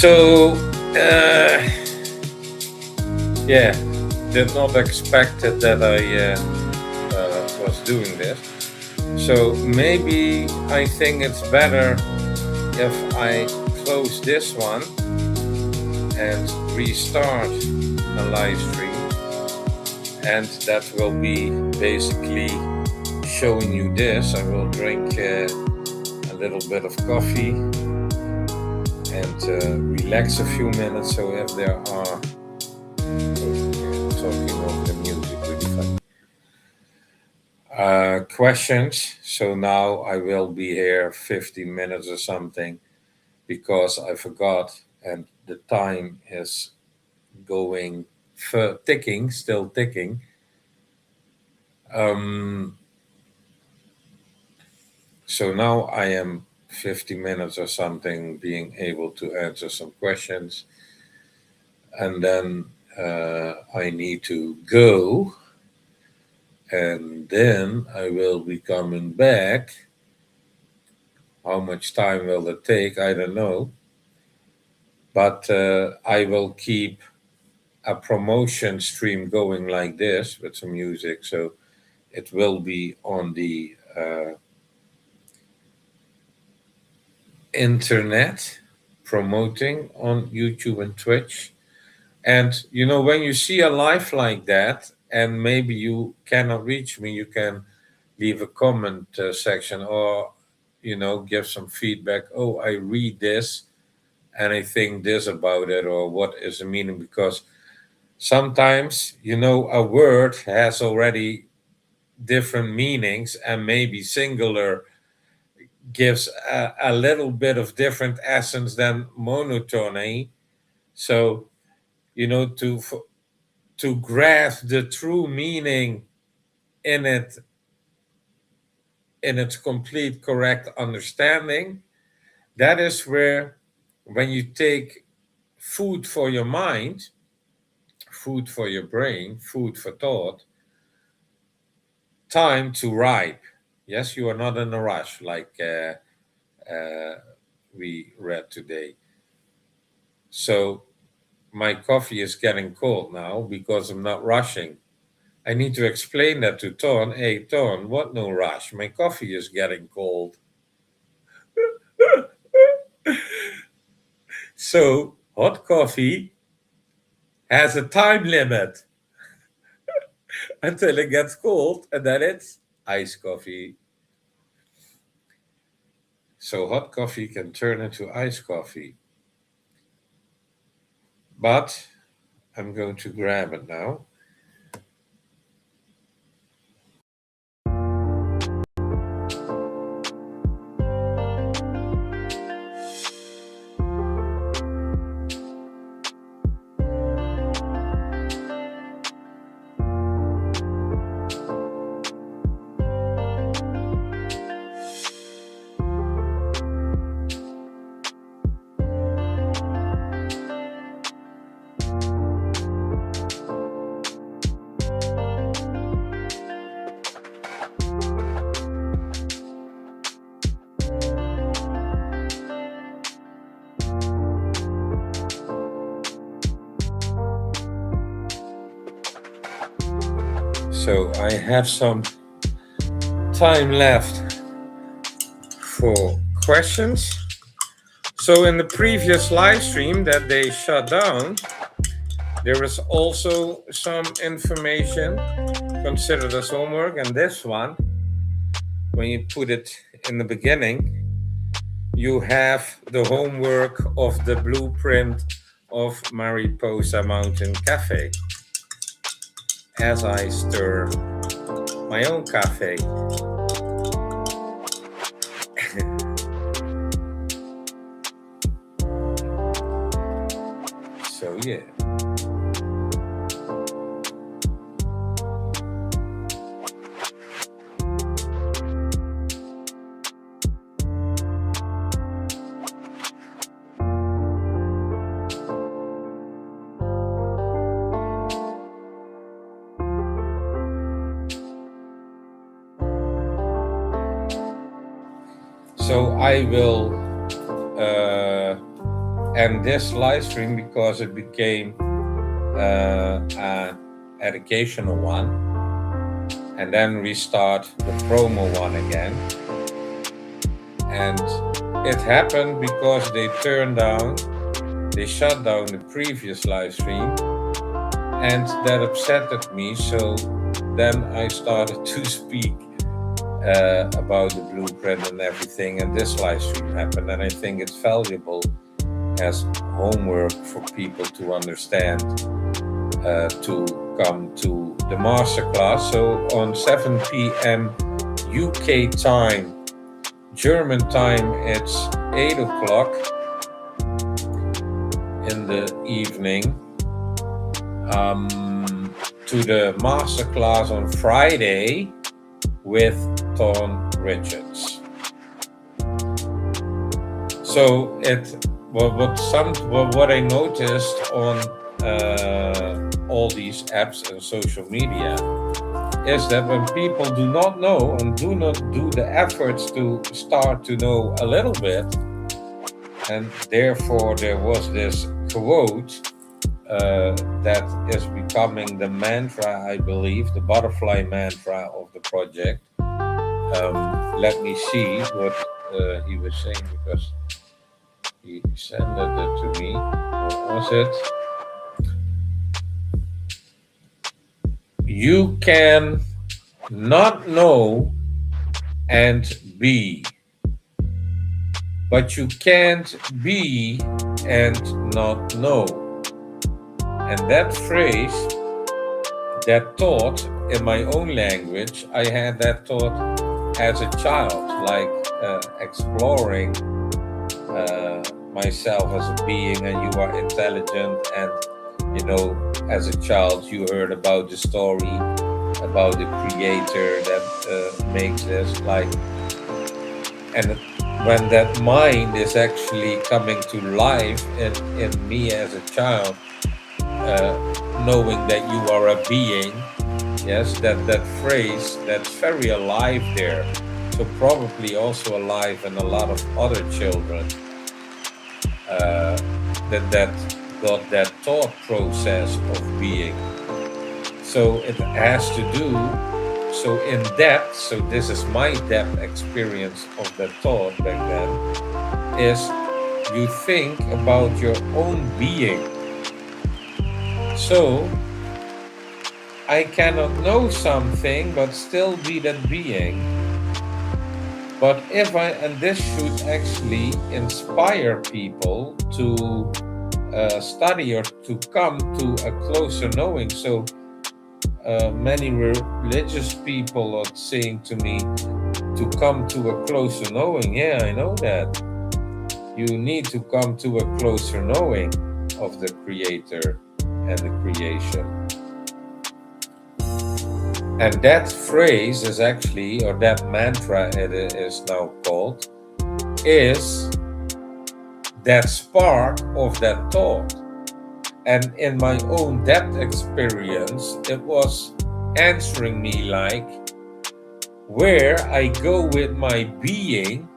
S1: So, yeah, did not expect that I was doing this. So maybe I think it's better if I close this one and restart a live stream. And that will be basically showing you this. I will drink a little bit of coffee and relax a few minutes. So if there are talking over the music, really fun. Questions. So now I will be here 15 minutes or something because I forgot and the time is going ticking, still ticking. So now I am 50 minutes or something being able to answer some questions. And then I need to go. And then I will be coming back. How much time will it take? I don't know. But I will keep a promotion stream going like this with some music. So it will be on the internet promoting on YouTube and Twitch. And when you see a live like that, and maybe you cannot reach me, you can leave a comment section, or give some feedback. Oh, I read this and I think this about it, or what is the meaning? Because sometimes, a word has already different meanings, and maybe singular gives a little bit of different essence than monotony. So, to grasp the true meaning in its complete correct understanding, that is where, when you take food for your mind, food for your brain, food for thought, time to ripe. Yes, you are not in a rush, like we read today. So my coffee is getting cold now because I'm not rushing. I need to explain that to Ton. Hey, Ton, what no rush? My coffee is getting cold. So hot coffee has a time limit until it gets cold, and then it's iced coffee. So hot coffee can turn into iced coffee. But I'm going to grab it now. So I have some time left for questions. So in the previous live stream that they shut down, there was also some information considered as homework, and this one, when you put it in the beginning, you have the homework of the blueprint of Mariposa Mountain Cafe as I stir my own cafe. So yeah. So I will end this live stream because it became an educational one, and then restart the promo one again. And it happened because they shut down the previous live stream, and that upset me. So then I started to speak about the blueprint and everything, and this live stream happened, and I think it's valuable as homework for people to understand, to come to the masterclass. So on 7 p.m. UK time, German time, it's 8 o'clock in the evening, to the masterclass on Friday with Tom Richards. So what I noticed on all these apps and social media is that when people do not know and do not do the efforts to start to know a little bit, and therefore there was this quote that is becoming the mantra, I believe, the butterfly mantra of the project. Let me see what he was saying, because he sent it to me. What was it? You can not know and be. but you can't be and not know. And that phrase, that thought in my own language, I had that thought as a child, like exploring myself as a being, and you are intelligent. And as a child, you heard about the story about the creator that makes this, like, and when that mind is actually coming to life in me as a child, knowing that you are a being, yes, that phrase, that's very alive there. So probably also alive in a lot of other children, that got that thought process of being. So it has to do, so in depth, so this is my depth experience of that thought back then, is you think about your own being. So I cannot know something but still be that being. But and this should actually inspire people to study or to come to a closer knowing. So many religious people are saying to me to come to a closer knowing. Yeah, I know that. You need to come to a closer knowing of the Creator and the creation. And that phrase is actually, or that mantra it is now called, is that spark of that thought. And in my own depth experience, it was answering me like, where I go with my being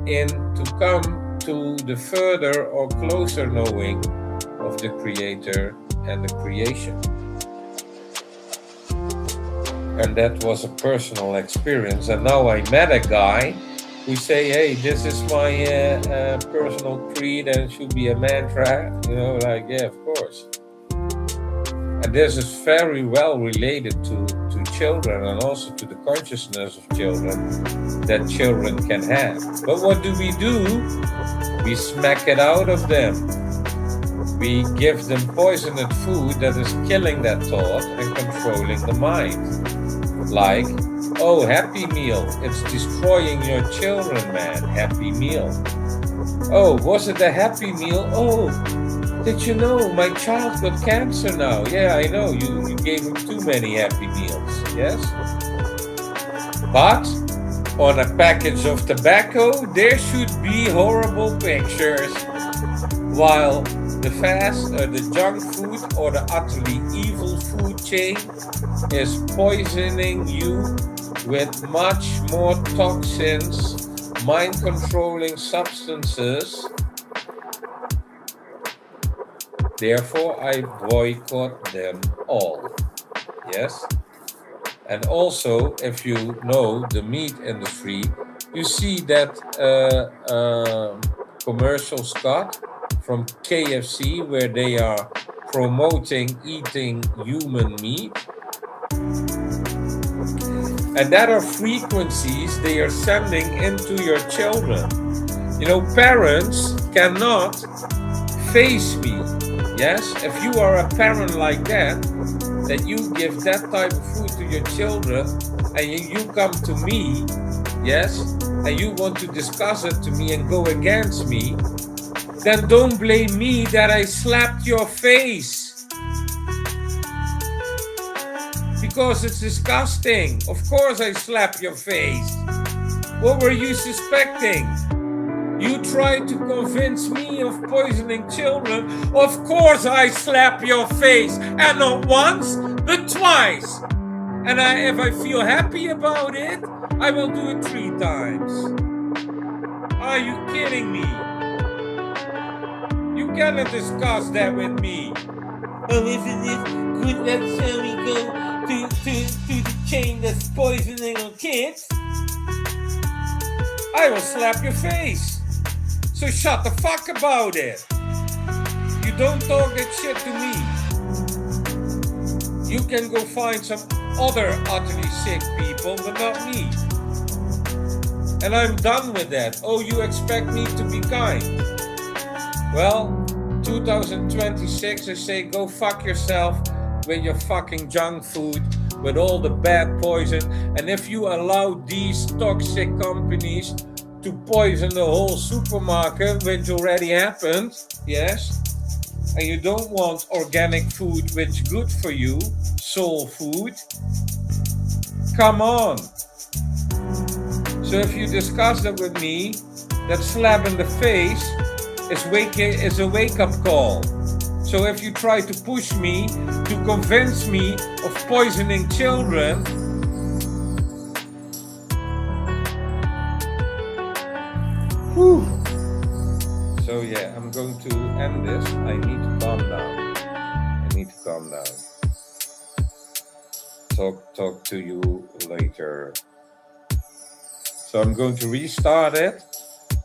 S1: in to come to the further or closer knowing of the Creator and the creation. And that was a personal experience. And now I met a guy who say, hey, this is my personal creed and it should be a mantra. Like, yeah, of course. And this is very well related to children and also to the consciousness of children that children can have. But what do? We smack it out of them. We give them poisoned food that is killing that thought and controlling the mind. Like, oh, Happy Meal, it's destroying your children, man. Happy Meal. Oh, was it a Happy Meal? Oh, did you know my child got cancer now? Yeah, I know, you gave him too many Happy Meals, yes? But on a package of tobacco, there should be horrible pictures, while the fast or the junk food or the utterly evil food chain is poisoning you with much more toxins, mind-controlling substances. Therefore, I boycott them all. Yes? And also, if you know the meat industry, you see that commercials got from KFC where they are promoting eating human meat. And that are frequencies they are sending into your children. Parents cannot face me. Yes, if you are a parent like that you give that type of food to your children, and you come to me, yes, and you want to discuss it to me and go against me, then don't blame me that I slapped your face. Because it's disgusting. Of course I slapped your face. What were you suspecting? You tried to convince me of poisoning children. Of course I slap your face. And not once, but twice. And if I feel happy about it, I will do it 3 times. Are you kidding me? You cannot discuss that with me. Oh, isn't it good that we go to the chain that's poisoning our kids? I will slap your face. So shut the fuck about it. You don't talk that shit to me. You can go find some other utterly sick people, but not me. And I'm done with that. Oh, you expect me to be kind? Well, 2026, I say go fuck yourself with your fucking junk food, with all the bad poison. And if you allow these toxic companies to poison the whole supermarket, which already happened, yes, and you don't want organic food which is good for you, soul food, come on. So if you discuss that with me, that slap in the face is a wake-up call. So if you try to push me to convince me of poisoning children, whew. So yeah, I'm going to end this. I need to calm down. Talk to you later. So I'm going to restart it,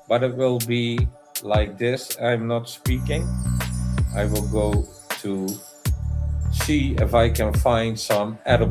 S1: but it will be like this. I'm not speaking. I will go to see if I can find some edible